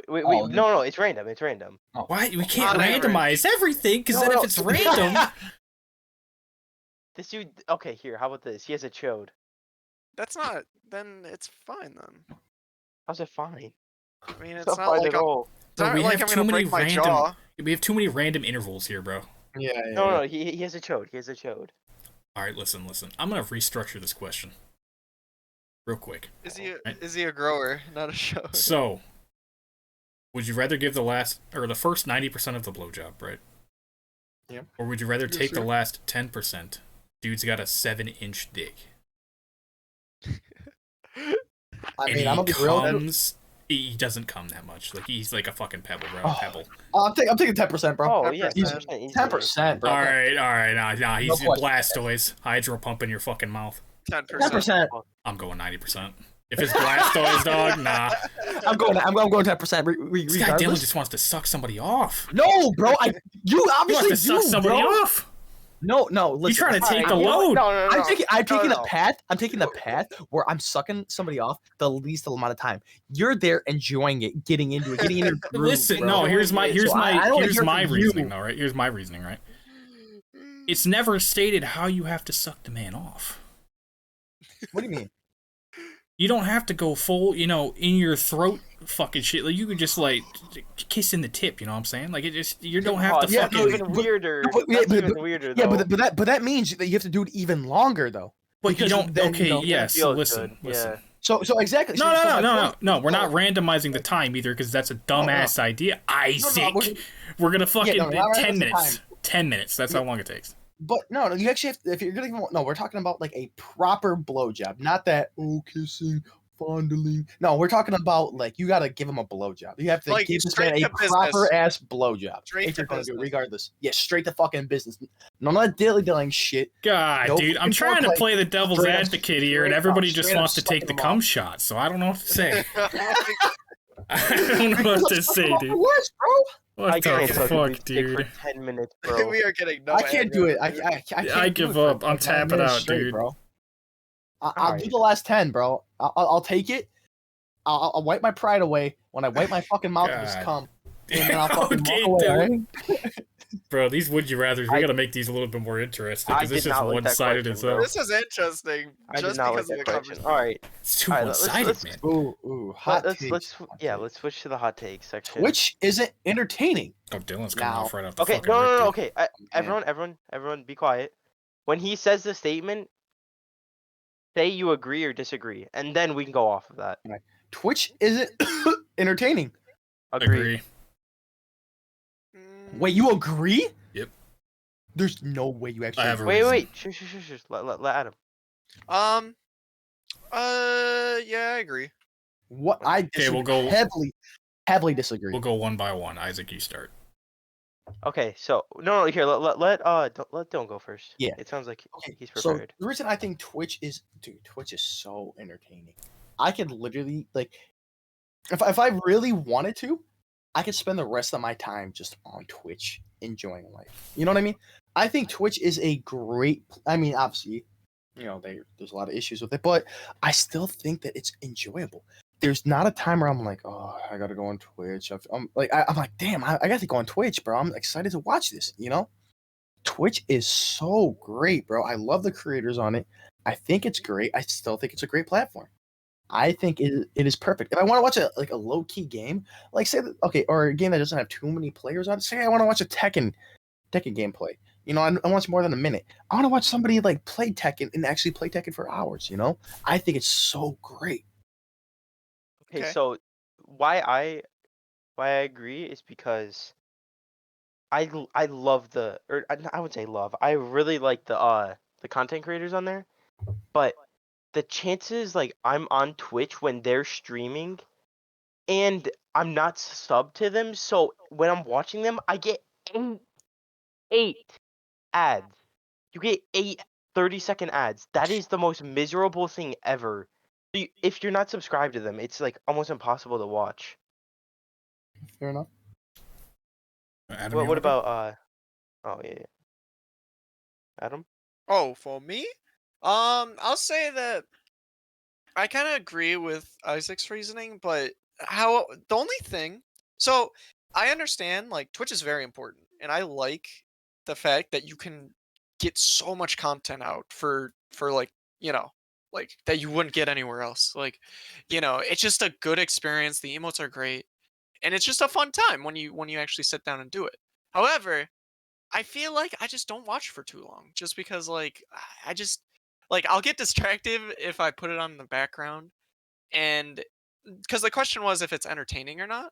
Wait, Oh, no, it's random. It's random. Why? We can't Not average. randomize everything, because No, then no. if it's random... This dude. Okay, here. How about this? He has a chode. That's not. Then it's fine then. How's it fine? I mean, it's It's not like at all. it's not we like have I'm too gonna many break my random... jaw. We have too many random intervals here, bro. Yeah. No, he has a chode. He has a chode. All right, listen. I'm going to restructure this question. Real quick. Is he? Right. Is he a grower, not a show? So, would you rather give the first 90% of the blowjob, right? Yeah. Or would you rather Yes, take sir. the last 10%? Dude's got a 7-inch dick. I And mean, I'm gonna he be real. comes... He doesn't come that much. Like, he's like a fucking pebble, bro. Oh. Pebble. I'm taking 10%, bro. Oh yeah, 10%. 10%. easy. 10%, bro. Alright. Nah, he's No question. Blastoise. Hydro pump in your fucking mouth. 10%. 10%. I'm going 90%. If it's Blastoise, dog, nah. I'm going 10%. This guy Dylan Regardless. just wants to suck somebody off. No, bro. You He wants obviously to suck do, somebody bro. off. No. Listen, He's trying to take the You know what? load. No. I'm taking no. the path. I'm taking the path where I'm sucking somebody off the least amount of time. You're there enjoying it, getting into it, getting in your groove, Listen, bro. no, here's my So I don't wanna here's hear my from you. reasoning though, right? Here's my reasoning, right? It's never stated how you have to suck the man off. What do you mean? You don't have to go full, in your throat fucking shit. Like you could just like kiss in the tip, you know what I'm saying? Like you don't have to That's fucking even weirder. but- That's yeah, even weirder. Yeah, though. but that means that you have to do it even longer though. But you Because don't. then, Okay, you know, yes. feels Listen. good, yeah. So exactly. No, so no, my no, no, point- no, no. We're not so- randomizing the time either, because that's a no. dumbass idea. No, Isaac, we're gonna fucking no, not 10 randomizing the minutes. time. 10 minutes. That's Yeah. how long it takes. But no, you actually have to, if you're gonna no, we're talking about like a proper blowjob, not that kissing, fondling. No, we're talking about like you gotta give him a blowjob. You have to Like, give this straight man a to business. proper ass blowjob Straight if to you're gonna do it, business. regardless. Yeah, straight to fucking business. None of that dilly-dillying shit. God, No dude, I'm fucking trying to foreplay. play the devil's Straight up- advocate here, and straight everybody up- just straight up wants to take sucking the them cum off. shot. So I don't know what to say. I don't know what to say, dude. Worse, bro. What I the can't fucking fuck, stick for dude? 10 minutes, bro. We are getting no I can't do it. aggro, dude. I can't I do give it for, up. I'm like, 9 tapping minutes out, straight, dude. bro. I'll Alright. do the last 10, bro. I'll take it. I'll wipe my pride away when I wipe my fucking mouth with this God. cum, and then I'll fucking Okay, walk away. dude. Alright? Bro, these would you rather, we I- gotta make these a little bit more interesting, I because this did is not like that one-sided question, as bro. hell. This is interesting. I did just not like because of that the question. conversation. Alright. It's too Alright, one-sided, let's- man. Ooh, hot Let's takes. Hot let's switch to the hot take section. Which isn't entertaining. Oh, Dylan's coming Now- off right off the Okay, fucking no, rip, dude. okay. Everyone, be quiet. When he says the statement, say you agree or disagree, and then we can go off of that. Twitch isn't entertaining. Agree. Wait, you agree? Yep. There's no way you actually. I have a Wait, reason. wait, shush. Let Adam. Yeah, I agree. What I Okay, we'll go- heavily disagree. We'll go one by one. Isaac, you start. Okay, so no, here let Dylan go first. Yeah. It sounds like Okay, he's so prepared. the reason I think Twitch is so entertaining. I could literally like, if I really wanted to, I could spend the rest of my time just on Twitch enjoying life. You know what I mean? I think Twitch is a great. I mean, obviously, you know, there's a lot of issues with it, but I still think that it's enjoyable. There's not a time where I'm like, oh, I gotta go on Twitch. I'm like, damn, I got to go on Twitch, bro. I'm excited to watch this. You know, Twitch is so great, bro. I love the creators on it. I think it's great. I still think it's a great platform. I think it is perfect. If I want to watch a low key game, like say or a game that doesn't have too many players on it. Say I want to watch a Tekken gameplay. You know, I watch more than a minute. I want to watch somebody like play Tekken and actually play Tekken for hours. You know, I think it's so great. Okay, Okay. so why I agree is because I love I would say love. I really like the content creators on there, but the chances like I'm on Twitch when they're streaming and I'm not subbed to them, so when I'm watching them, I get eight ads. You get 30-second ads. That is the most miserable thing ever. If you're not subscribed to them, it's like almost impossible to watch. Fair enough. Adam, What you wanna go? about oh yeah. Adam? Oh, for me? I'll say that I kind of agree with Isaac's reasoning, but the only thing, so I understand like Twitch is very important, and I like the fact that you can get so much content out for like, like that you wouldn't get anywhere else. Like, it's just a good experience. The emotes are great, and it's just a fun time when you actually sit down and do it. However, I feel like I just don't watch for too long, just because like I just like I'll get distracted if I put it on in the background, and because the question was if it's entertaining or not.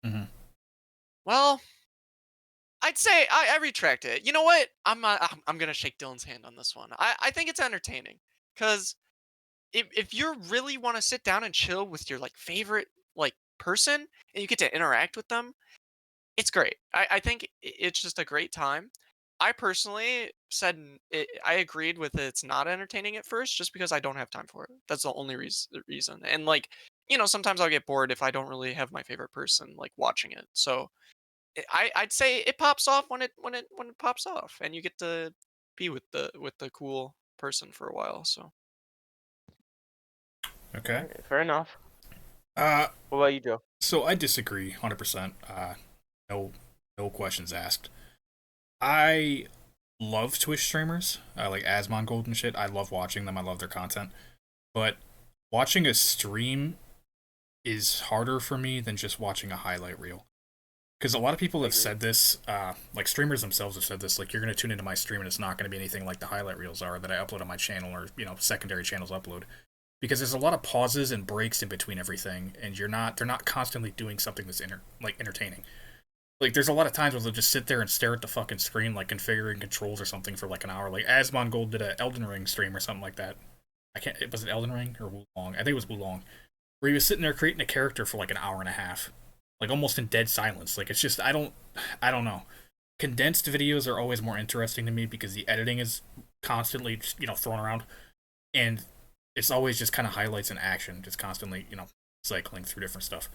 Mhm. Well, I'd say I retract it. You know what? I'm gonna shake Dylan's hand on this one. I think it's entertaining because if you really want to sit down and chill with your like favorite like person and you get to interact with them, it's great. I think it's just a great time. I personally said I agreed with it's not entertaining at first, just because I don't have time for it. That's the only reason. And like, sometimes I'll get bored if I don't really have my favorite person like watching it. So I'd say it pops off when it pops off, and you get to be with the cool person for a while. So Okay. Alright, fair enough. Uh, What about you, Joe? so I disagree 100%. No questions asked. I love Twitch streamers, like Asmongold and shit. I love watching them. I love their content. But watching a stream is harder for me than just watching a highlight reel. Because a lot of people I have agree. said this, like streamers themselves have said this, like you're going to tune into my stream and it's not going to be anything like the highlight reels are that I upload on my channel or, secondary channels upload. Because there's a lot of pauses and breaks in between everything, and they're not constantly doing something that's entertaining. Like there's a lot of times where they'll just sit there and stare at the fucking screen, like configuring controls or something for like an hour. Like Asmongold did a Elden Ring stream or something like that. Was it Elden Ring or Wulong? I think it was Wulong, where he was sitting there creating a character for like an hour and a half, like almost in dead silence. Like it's just I don't know. Condensed videos are always more interesting to me because the editing is constantly just, thrown around, and it's always just kind of highlights and action, just constantly cycling through different stuff.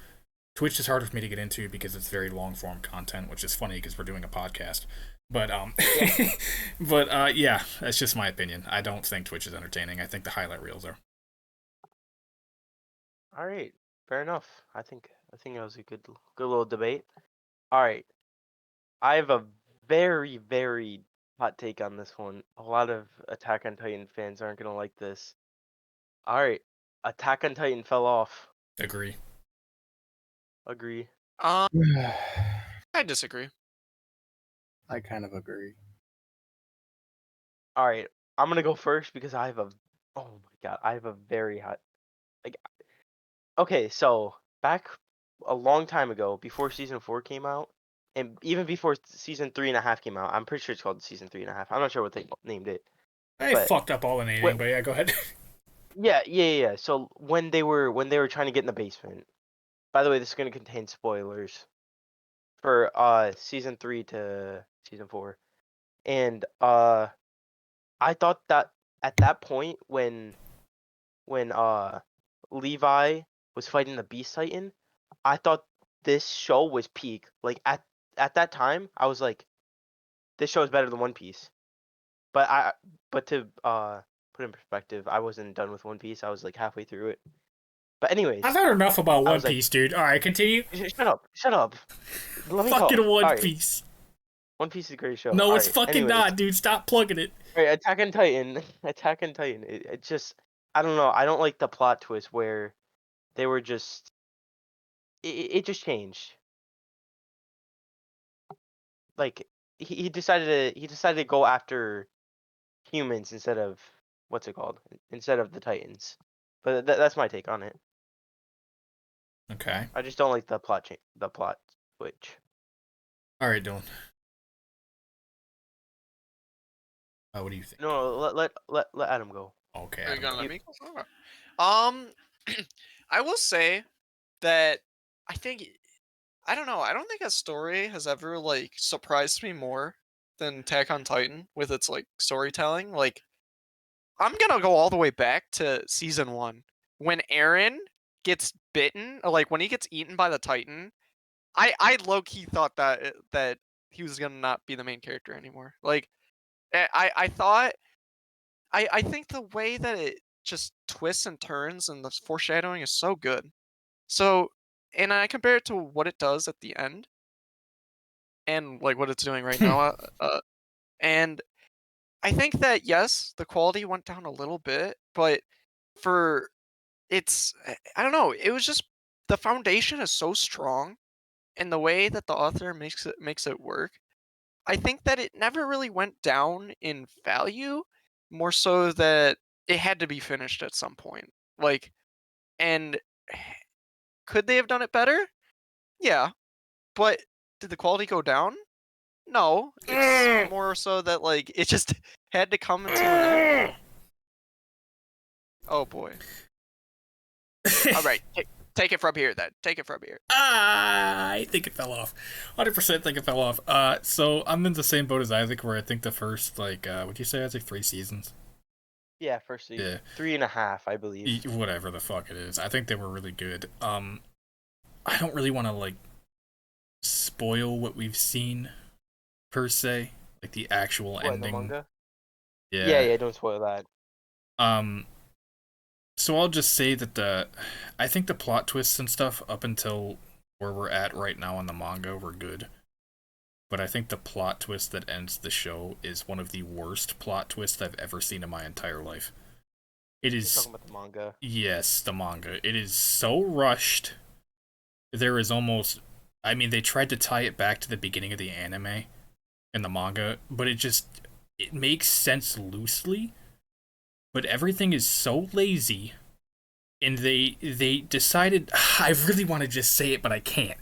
Twitch is harder for me to get into because it's very long form content, which is funny because we're doing a podcast. But Yeah. yeah, that's just my opinion. I don't think Twitch is entertaining. I think the highlight reels are. All right, fair enough. I think that was a good little debate. All right, I have a very very hot take on this one. A lot of Attack on Titan fans aren't gonna like this. All right, Attack on Titan fell off. Agree. Agree. I disagree. I kind of agree. All right, I'm gonna go first because I have a oh my god, I have a very hot like okay, so back a long time ago, before season 4 came out, and even before season 3.5 came out, I'm pretty sure it's called season 3.5. I'm not sure what they named it, I but fucked up all the naming, but yeah, go ahead. yeah. So when they were trying to get in the basement. By the way, this is gonna contain spoilers for season 3 to season 4, and I thought that at that point when Levi was fighting the Beast Titan, I thought this show was peak. Like at that time, I was like, this show is better than One Piece. But to put in perspective, I wasn't done with One Piece. I was like halfway through it. But I've anyways, heard enough about I One was like, Piece, dude. All right, continue. Shut up. Let me Fucking talk. One All right, Piece. One Piece is a great show. No, All it's right. fucking Anyways, not, dude. Stop plugging it. all right, Attack on Titan, Attack on Titan. It just I don't know. I don't like the plot twist where they were just it just changed. Like he decided to go after humans instead of what's it called? Instead of the Titans. But that's my take on it. Okay. I just don't like the plot switch. All right, Dylan. What do you think? No, let Adam go. Okay. Are you gonna let Adam, me go? Okay. I will say that I think I don't know. I don't think a story has ever like surprised me more than Attack on Titan with its like storytelling. Like I'm gonna go all the way back to season 1 when Eren gets bitten, or like when he gets eaten by the Titan. I low key thought that he was gonna not be the main character anymore. Like I thought I think the way that it just twists and turns and the foreshadowing is so good. So, and I compare it to what it does at the end, and like what it's doing right now. And I think that yes, the quality went down a little bit, but for I don't know. It was just the foundation is so strong, and the way that the author makes it work. I think that it never really went down in value, more so that it had to be finished at some point. Like, and could they have done it better? Yeah, but did the quality go down? No, it's more so that like it just had to come into an end. Oh boy. All right, take it from here then. Take it from here. I think it fell off. 100% think it fell off. So I'm in the same boat as Isaac, where I think the first would you say Isaac 3 seasons? Yeah, first season. Yeah. 3.5, I believe. Whatever the fuck it is. I think they were really good. I don't really want to like spoil what we've seen per se, like the actual What, in the ending. manga? Yeah. Yeah, don't spoil that. So I'll just say that I think the plot twists and stuff up until where we're at right now on the manga were good. But I think the plot twist that ends the show is one of the worst plot twists I've ever seen in my entire life. It You're is. talking about the manga. Yes, the manga. It is so rushed. There is almost I mean, they tried to tie it back to the beginning of the anime and the manga, but it makes sense loosely, but everything is so lazy, and they decided I really want to just say it, but I can't.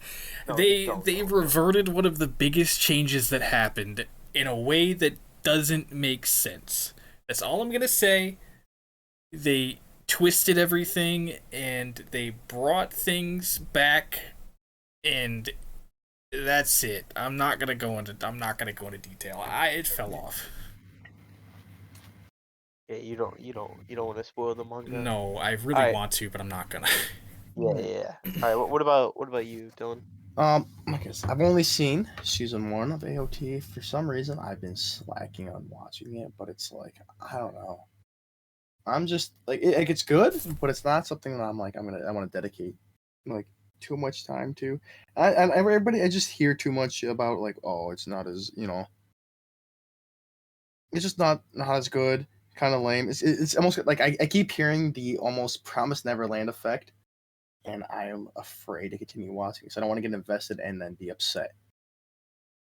No, They reverted one of the biggest changes that happened in a way that doesn't make sense. That's all I'm gonna say. They twisted everything and they brought things back, and that's it. I'm not gonna go into detail. It fell off. Yeah, you don't want to spoil the manga. No, I really Alright. want to, but I'm not gonna. Yeah. All right. What about you, Dylan? Like I said, I've only seen season 1 of AOT. For some reason, I've been slacking on watching it, but it's like I don't know. I'm just like it's good, but it's not something that I'm like I want to dedicate like too much time to. And everybody, I just hear too much about like, oh, it's not as it's just not as good, kind of lame. It's almost like I keep hearing the almost Promised Neverland effect, and I am afraid to continue watching because I don't want to get invested and then be upset.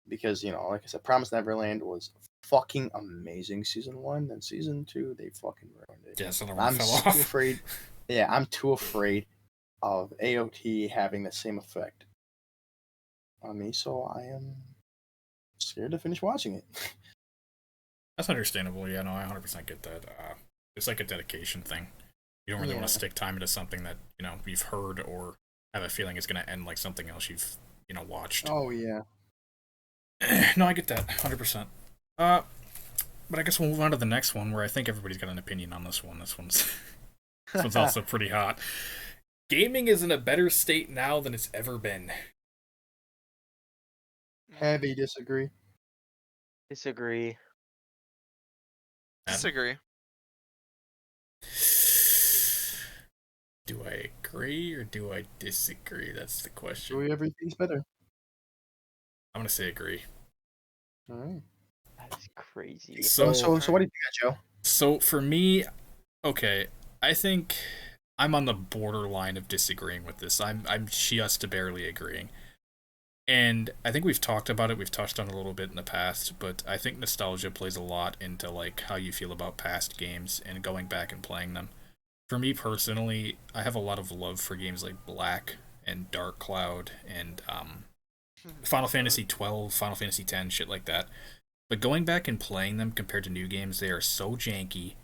Because like I said, Promised Neverland was fucking amazing season 1, then season 2 they fucking ruined it. Yeah, so the I'm fell too off. afraid. Yeah, I'm too afraid of AOT having the same effect on me, so I am scared to finish watching it. That's understandable. Yeah, no, I 100% get that. It's like a dedication thing. You don't really want to stick time into something that you've heard or have a feeling is going to end like something else you've watched. Oh yeah. No, I get that 100%. But I guess we'll move on to the next one, where I think everybody's got an opinion on this one. This one's also pretty hot. Gaming is in a better state now than it's ever been. Heavy disagree. Disagree. Disagree. Do I agree or do I disagree? That's the question. Everything's better. I'm gonna say agree. All right. That's crazy. So what do you think, Joe? So for me, okay, I think I'm on the borderline of disagreeing with this. I'm just barely agreeing. And I think we've talked about it, we've touched on it a little bit in the past, but I think nostalgia plays a lot into like how you feel about past games and going back and playing them. For me personally, I have a lot of love for games like Black and Dark Cloud and Final Fantasy 12, Final Fantasy 10, shit like that. But going back and playing them compared to new games, they are so janky.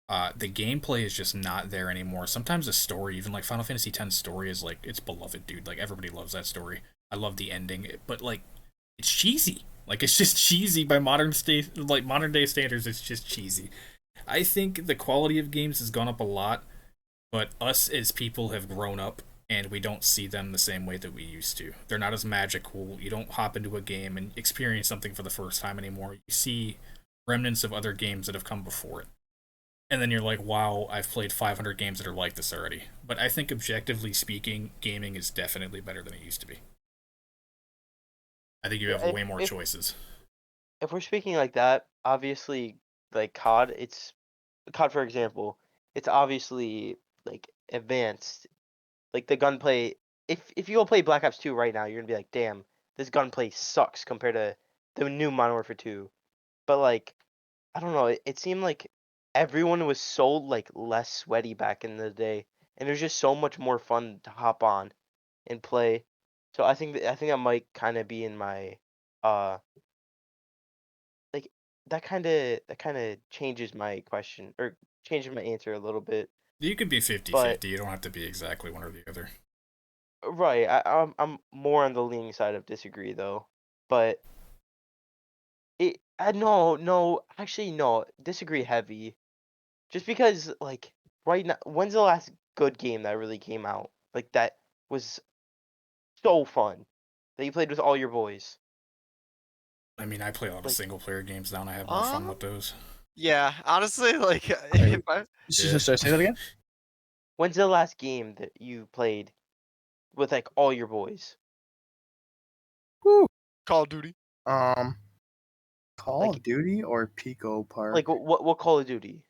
The gameplay is just not there anymore. Sometimes the story, even like Final Fantasy X story, is like it's beloved, dude. Like everybody loves that story. I love the ending, but like it's cheesy. Like it's just cheesy by modern day standards. It's just cheesy. I think the quality of games has gone up a lot, but us as people have grown up and we don't see them the same way that we used to. They're not as magical. You don't hop into a game and experience something for the first time anymore. You see remnants of other games that have come before it. And then you're like, wow, I've played 500 games that are like this already. But I think objectively speaking, gaming is definitely better than it used to be. I think you have way more choices. If we're speaking like that, obviously, like COD, for example, it's obviously like advanced. Like the gunplay. If you go play Black Ops 2 right now, you're gonna be like, damn, this gunplay sucks compared to the new Modern Warfare 2. But like, I don't know. It seemed like everyone was so like less sweaty back in the day, and it was just so much more fun to hop on and play. So I think that might kind of be in my uh like that kind of changes my question or changes my answer a little bit. You could be 50-50. But You don't have to be exactly one or the other. right, I'm more on the leaning side of disagree though. But no, actually no, disagree heavy. Just because like right now, when's the last good game that really came out? Like that was so fun that you played with all your boys. I mean, I play a lot of Like single player games now and I have more fun with those. Yeah, honestly, like if I Sorry, say that again. when's the last game that you played with like all your boys? Woo. Call of Duty. Call Like of Duty or Pico Park? like what Call of Duty?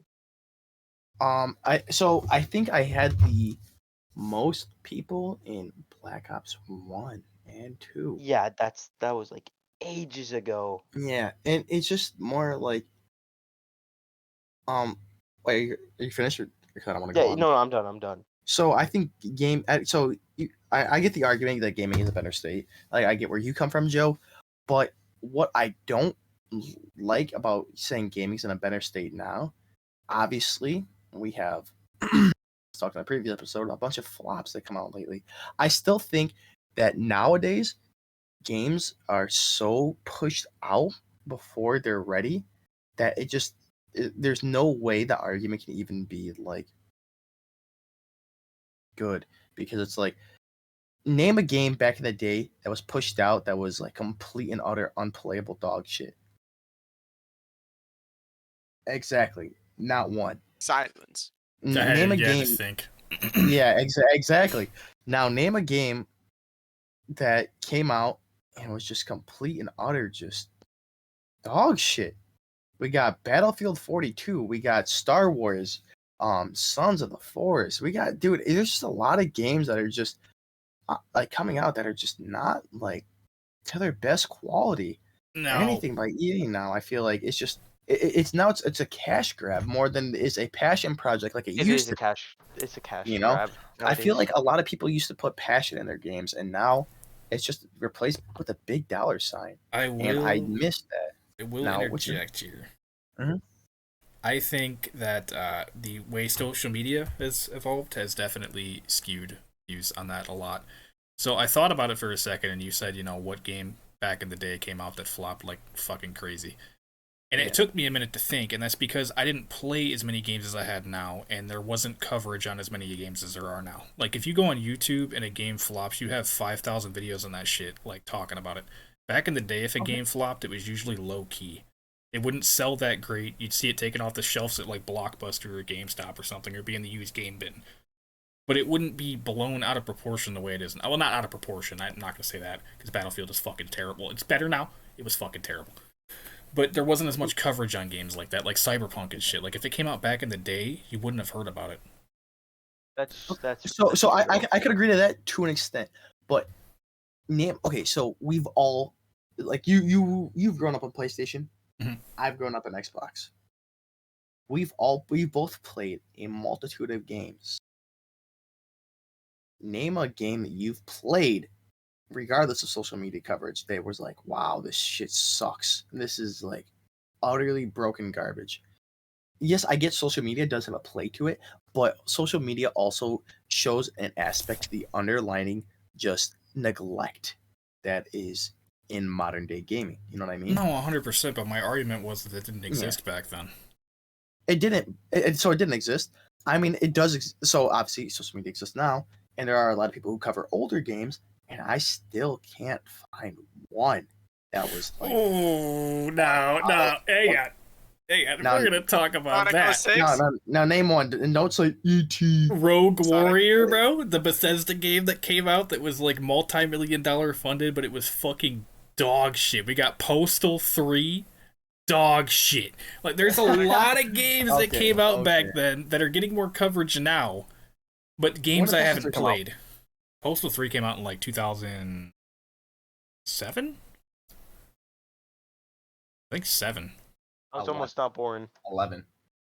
I think I had the most people in Black Ops 1, and 2. Yeah, that was like ages ago. Yeah, and it's just more like, wait, are you finished? Or I don't want to go Yeah, on. no, I'm done. So I think I get the argument that gaming is a better state. Like I get where you come from, Joe, but what I don't like about saying gaming's in a better state now, obviously we have talked in a previous episode a bunch of flops that come out lately. I still think that nowadays games are so pushed out before they're ready that there's no way the argument can even be like good, because it's like, name a game back in the day that was pushed out that was like complete and utter unplayable dog shit. Exactly, not one. Silence. Name a game. Just think. Yeah, exactly. Now name a game that came out and was just complete and utter just dog shit. We got Battlefield 42. We got Star Wars, Sons of the Forest. We got, dude, there's just a lot of games that are just like coming out that are just not like to their best quality. No. Anything by EA now, I feel like it's just it's now it's a cash grab more than it's a passion project like it It used is to. a cash. It's a cash You know? grab. I feel nowadays. like a lot of people used to put passion in their games, and now it's just replaced with a big dollar sign. And I miss that. I will Now, what's your- interject here. Mhm. I think that the way social media has evolved has definitely skewed views on that a lot. So I thought about it for a second, and you said, what game back in the day came out that flopped like fucking crazy. And Yeah. it took me a minute to think, and that's because I didn't play as many games as I had now, and there wasn't coverage on as many games as there are now. Like, if you go on YouTube and a game flops, you have 5,000 videos on that shit, like, talking about it. Back in the day, if a game flopped, it was usually low-key. It wouldn't sell that great. You'd see it taken off the shelves at, like, Blockbuster or GameStop or something, or be in the used game bin. But it wouldn't be blown out of proportion the way it is now. Well, not out of proportion. I'm not going to say that, because Battlefield is fucking terrible. It's better now. It was fucking terrible. But there wasn't as much coverage on games like that, like Cyberpunk and shit. Like, if it came out back in the day, you wouldn't have heard about it. That's So that's I true. I could agree to that to an extent, but okay, so we've all, like, you've grown up on PlayStation. Mhm. I've grown up on Xbox. We've both played a multitude of games. Name a game that you've played, regardless of social media coverage, that was like, wow, this shit sucks. This is like utterly broken garbage. Yes, I get social media does have a play to it, but social media also shows an aspect to the underlining just neglect that is in modern day gaming. You know what I mean? No, 100%, but my argument was that it didn't exist back then. It didn't. So it didn't exist. I mean, it does. So obviously, social media exists now, and there are a lot of people who cover older games, and I still can't find one that was like. Oh, no. Hang on. Now- We're going to talk about Chronicle that. 6? Now name one, and don't say ET. Rogue Sonic. Warrior, bro? The Bethesda game that came out that was like multi-million-dollar funded, but it was fucking dog shit. We got Postal 3. Dog shit. Like, there's a lot of games that Okay, came out back okay. then that are getting more coverage now, but games When I did haven't Postal 3 come out? played. Postal 3 came out in like 2007? I think 7. I was A lot. almost not born. 11.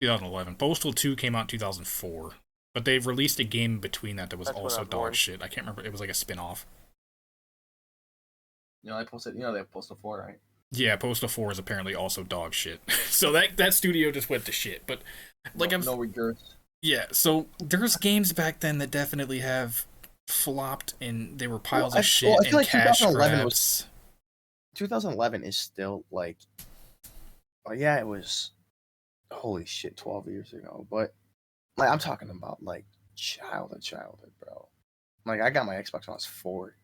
2011. Postal 2 came out in 2004. But they've released a game between that was That's when I also was dog born. shit. I can't remember. It was like a spin-off. They have Postal 4, right? Yeah, Postal 4 is apparently also dog shit. So that studio just went to shit. But like no regrets. yeah, so there's games back then that definitely have flopped and they were piles of shit I feel and like cash 2011 grabs. 2011 is still like, oh yeah, it was, holy shit, 12 years ago. But like, I'm talking about like childhood, bro. Like, I got my Xbox when I was 4.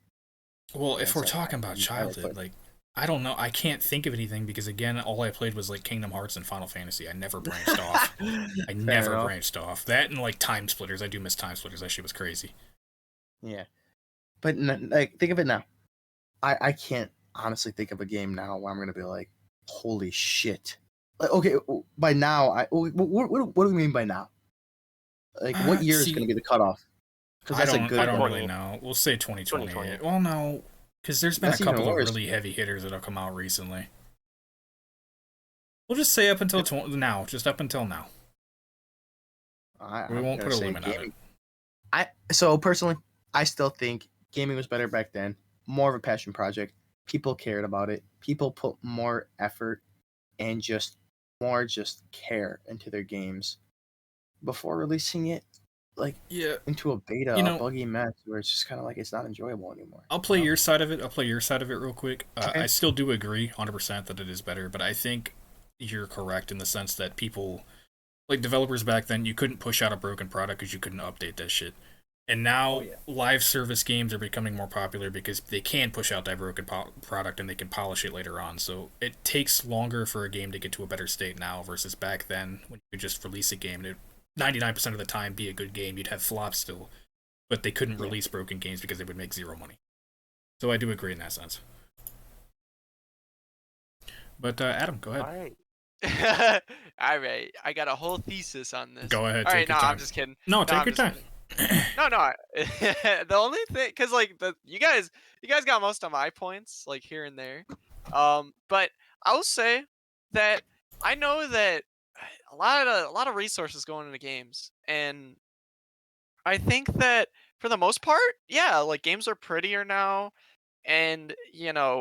Well, Yeah, if it's we're like, talking I about didn't childhood, play. like, I don't know. I can't think of anything because, again, all I played was like Kingdom Hearts and Final Fantasy. I never branched off. I never enough. branched off. That and like Time Splitters. I do miss Time Splitters. That shit was crazy. Yeah, but like, think of it now. I can't honestly think of a game now where I'm gonna be like, holy shit. Like, okay, by now, what do we mean by now? Like, what year is see, gonna be the cutoff? Because I that's a don't good one. really know. We'll say 2020. 2020. Well, no. Because there's been That's a even couple of worse. really heavy hitters that have come out recently. We'll just say up until now, just up until now. We I'm won't gonna put a say limit on gaming. it. So personally, I still think gaming was better back then. More of a passion project. People cared about it. People put more effort and just care into their games before releasing it, like Yeah, into a beta, you a know, buggy mess where it's just kind of like it's not enjoyable anymore. I'll play your side of it. I'll play your side of it real quick. Okay. I still do agree 100% that it is better, but I think you're correct in the sense that people, like developers back then, you couldn't push out a broken product because you couldn't update that shit. And now Oh, yeah. live service games are becoming more popular because they can push out that broken product and they can polish it later on. So it takes longer for a game to get to a better state now versus back then when you could just release a game and it 99% of the time be a good game. You'd have flops still, but they couldn't release broken games because they would make zero money. So I do agree in that sense. But Adam, go ahead. All right. All right, I got a whole thesis on this. Go ahead. All Take right, no, your time. I'm just kidding. No, No, take I'm your just time. kidding. No. The only thing, cause like you guys got most of my points, like here and there. But I will say that I know that a lot of resources going into games, and I think that for the most part, yeah, like games are prettier now. And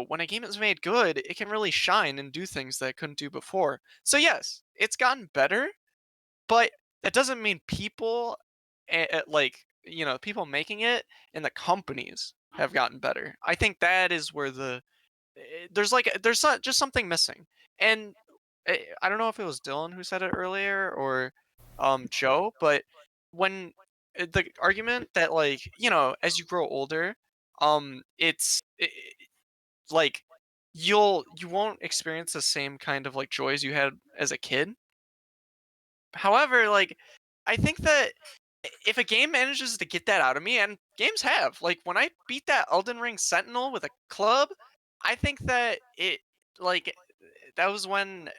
when a game is made good, it can really shine and do things that it couldn't do before. So yes, it's gotten better, but that doesn't mean people, people making it and the companies have gotten better. I think that is where there's not just something missing. And I don't know if it was Dylan who said it earlier or Joe, but when the argument that as you grow older, like you won't experience the same kind of like joys you had as a kid. However, like I think that if a game manages to get that out of me, and games have, like when I beat that Elden Ring Sentinel with a club, I think that like that was when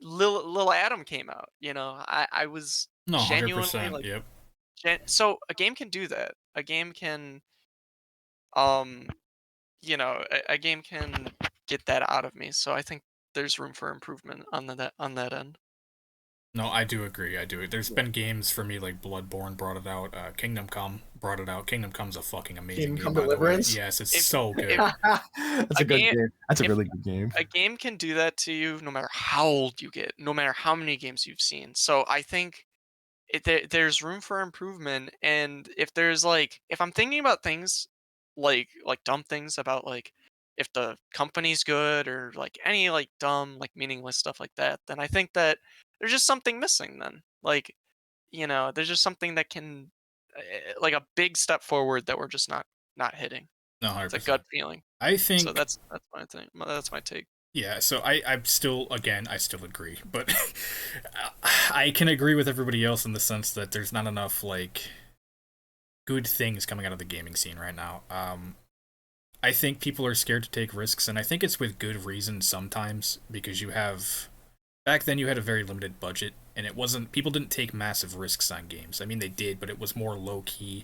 Lil Adam came out. I was No, genuinely 100%. like Yep. so a game can do that. A game can um a game can get that out of me. So I think there's room for improvement on that end. No, I do agree. I do. There's been games for me like Bloodborne brought it out. Kingdom Come brought it out. Kingdom Come's a fucking amazing Kingdom game, Come by the way. Deliverance? Yes, it's If- so good. if- That's A a good game- game. That's a if- really good game. A game can do that to you no matter how old you get, no matter how many games you've seen. So I think there's room for improvement. And if I'm thinking about things like dumb things about like if the company's good or like any like dumb like meaningless stuff like that, then I think that there's just something missing then. Like, there's just something that can like a big step forward that we're just not hitting. No, It's a 100%. gut feeling. I think. So that's my thing. That's my take. Yeah, so I'm still, again, I still agree, but I can agree with everybody else in the sense that there's not enough like good things coming out of the gaming scene right now. I think people are scared to take risks, and I think it's with good reason sometimes because back then you had a very limited budget, and people didn't take massive risks on games. I mean, they did, but it was more low key,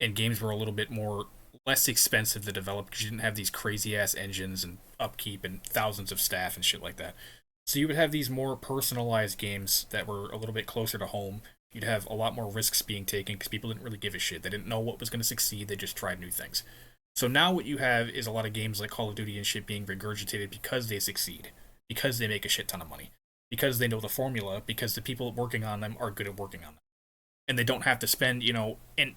and games were a little bit less expensive to develop because you didn't have these crazy ass engines and upkeep and thousands of staff and shit like that. So you would have these more personalized games that were a little bit closer to home. You'd have a lot more risks being taken because people didn't really give a shit. They didn't know what was going to succeed. They just tried new things. So now what you have is a lot of games like Call of Duty and shit being regurgitated because they succeed, because they make a shit ton of money, because they know the formula, because the people working on them are good at working on them, and they don't have to spend an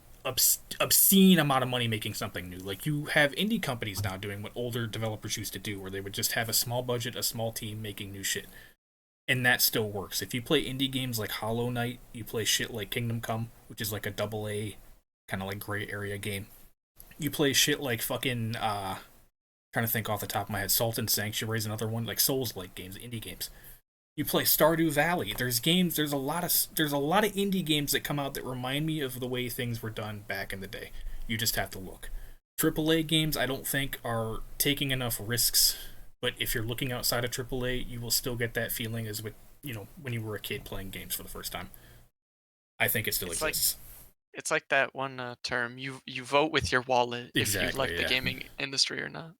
obscene amount of money making something new. Like you have indie companies now doing what older developers used to do, where they would just have a small budget, a small team making new shit, and that still works. If you play indie games like Hollow Knight, you play shit like Kingdom Come, which is like a double A kind of like gray area game. You play shit like fucking trying to think off the top of my head, Salt and Sanctuary is another one, like Souls-like games, indie games. You play Stardew Valley. There's a lot of indie games that come out that remind me of the way things were done back in the day. You just have to look. AAA games, I don't think are taking enough risks, but if you're looking outside of AAA, you will still get that feeling as with when you were a kid playing games for the first time. I think it still exists. It's like that one term. You vote with your wallet if you Exactly, like the yeah. gaming industry or not.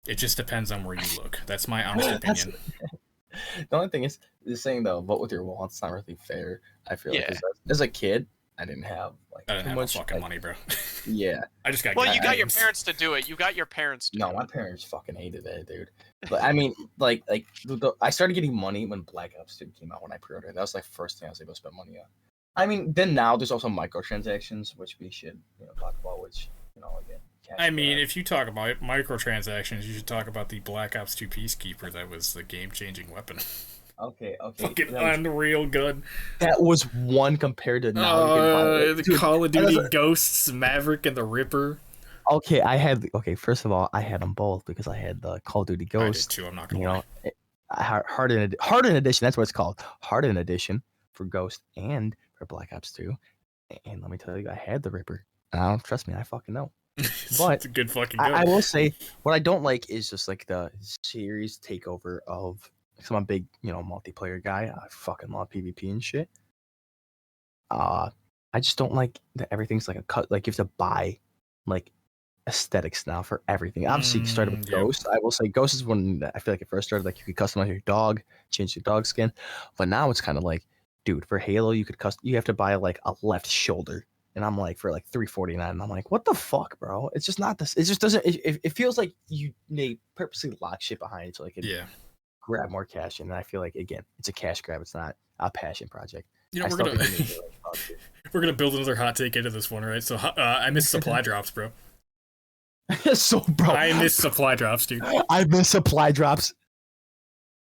It just depends on where you look. That's my honest opinion. The only thing is saying though, vote with your wallet. It's not really fair. I feel like Yeah. 'cause as a kid, I didn't have like I didn't too have much no fucking like, money, bro. Yeah. I just got Well, you got your games. parents to do it. You got your parents to No, do my it. parents fucking hated it, dude. But I mean, I started getting money when Black Ops 2 came out when I pre-ordered. That was like the first thing I was able to spend money on. I mean, then now there's also microtransactions, which we should talk about. Which again, cash I mean, grab. if you talk about microtransactions, you should talk about the Black Ops 2 Peacekeeper. That was the game-changing weapon. Okay. Fucking unreal good. That was one compared to now. You can buy it. The Dude, Call of that was Duty Ghosts, Maverick, and the Ripper. Okay, first of all, I had them both because I had the Call of Duty I did Ghost. too. I'm not gonna lie. Hardened Edition. That's what it's called. Hardened Edition for Ghost and for Black Ops 2. And let me tell you, I had the Ripper. Trust me, I fucking know. But It's a good fucking gun. I will say, what I don't like is just like the series takeover of. Cause I'm a big, multiplayer guy. I fucking love PvP and shit. I just don't like that everything's like a cut. Like you have to buy, like aesthetics now for everything. Obviously, you started with Yep. Ghost. I will say Ghost is when I feel like it first started. Like you could customize your dog, change your dog skin, but now it's kind of like, dude, for Halo you could you have to buy like a left shoulder, and I'm like for like $349, and I'm like, what the fuck, bro? It's just not this. It just doesn't. It feels like they purposely lock shit behind it so they can grab more cash, and I feel like again, it's a cash grab. It's not a passion project. We're gonna build another hot take into this one, right? So I miss supply drops, bro. So, bro, I miss supply drops, dude. I miss supply drops.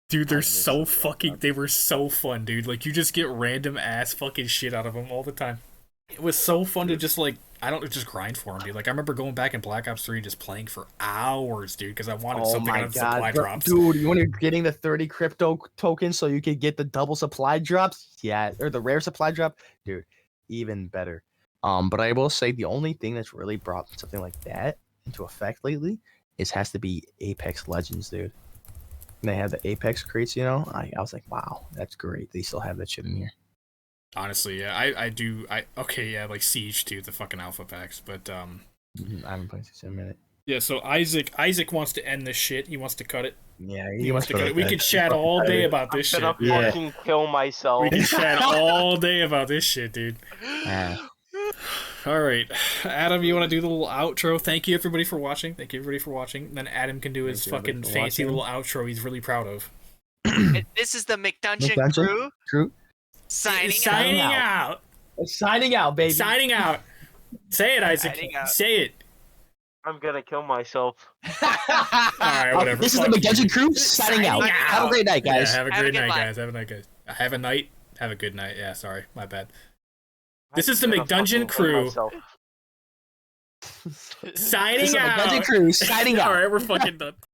Dude, they're so fucking. They were so fun, dude. Like you just get random ass fucking shit out of them all the time. It was so fun to just just grind for them, dude. Like I remember going back in Black Ops 3 just playing for hours, dude, because I wanted something out of supply drops. Dude, when you're getting the 30 crypto tokens so you could get the double supply drops, or the rare supply drop, dude, even better. But I will say the only thing that's really brought something like that into effect lately has to be Apex Legends, dude. And they had the Apex crates, I was like, wow, that's great. They still have that shit in here. Honestly, yeah, I do. Like Siege too, the fucking alpha packs, but I haven't played this in a minute. Yeah, so Isaac wants to end this shit. He wants to cut it. Yeah, he wants to cut it. We could chat all day about this shit. I'm gonna fucking kill myself. We can chat all day about this shit, dude. All right, Adam, you want to do the little outro? Thank you everybody for watching. Then Adam can do his fucking fancy little outro he's really proud of. This is the McDungeon crew. Signing out. Signing out, baby. Signing out. Say it, Isaac. Say it. I'm gonna kill myself. All right, whatever. This is the McDungeon crew signing out. Have a great night, guys. Yeah, have a great night, guys. Have a night, guys. Have a night. Have a good night. Yeah, sorry, my bad. This is the McDungeon crew. Signing out. McDungeon crew signing out. All right, we're fucking done.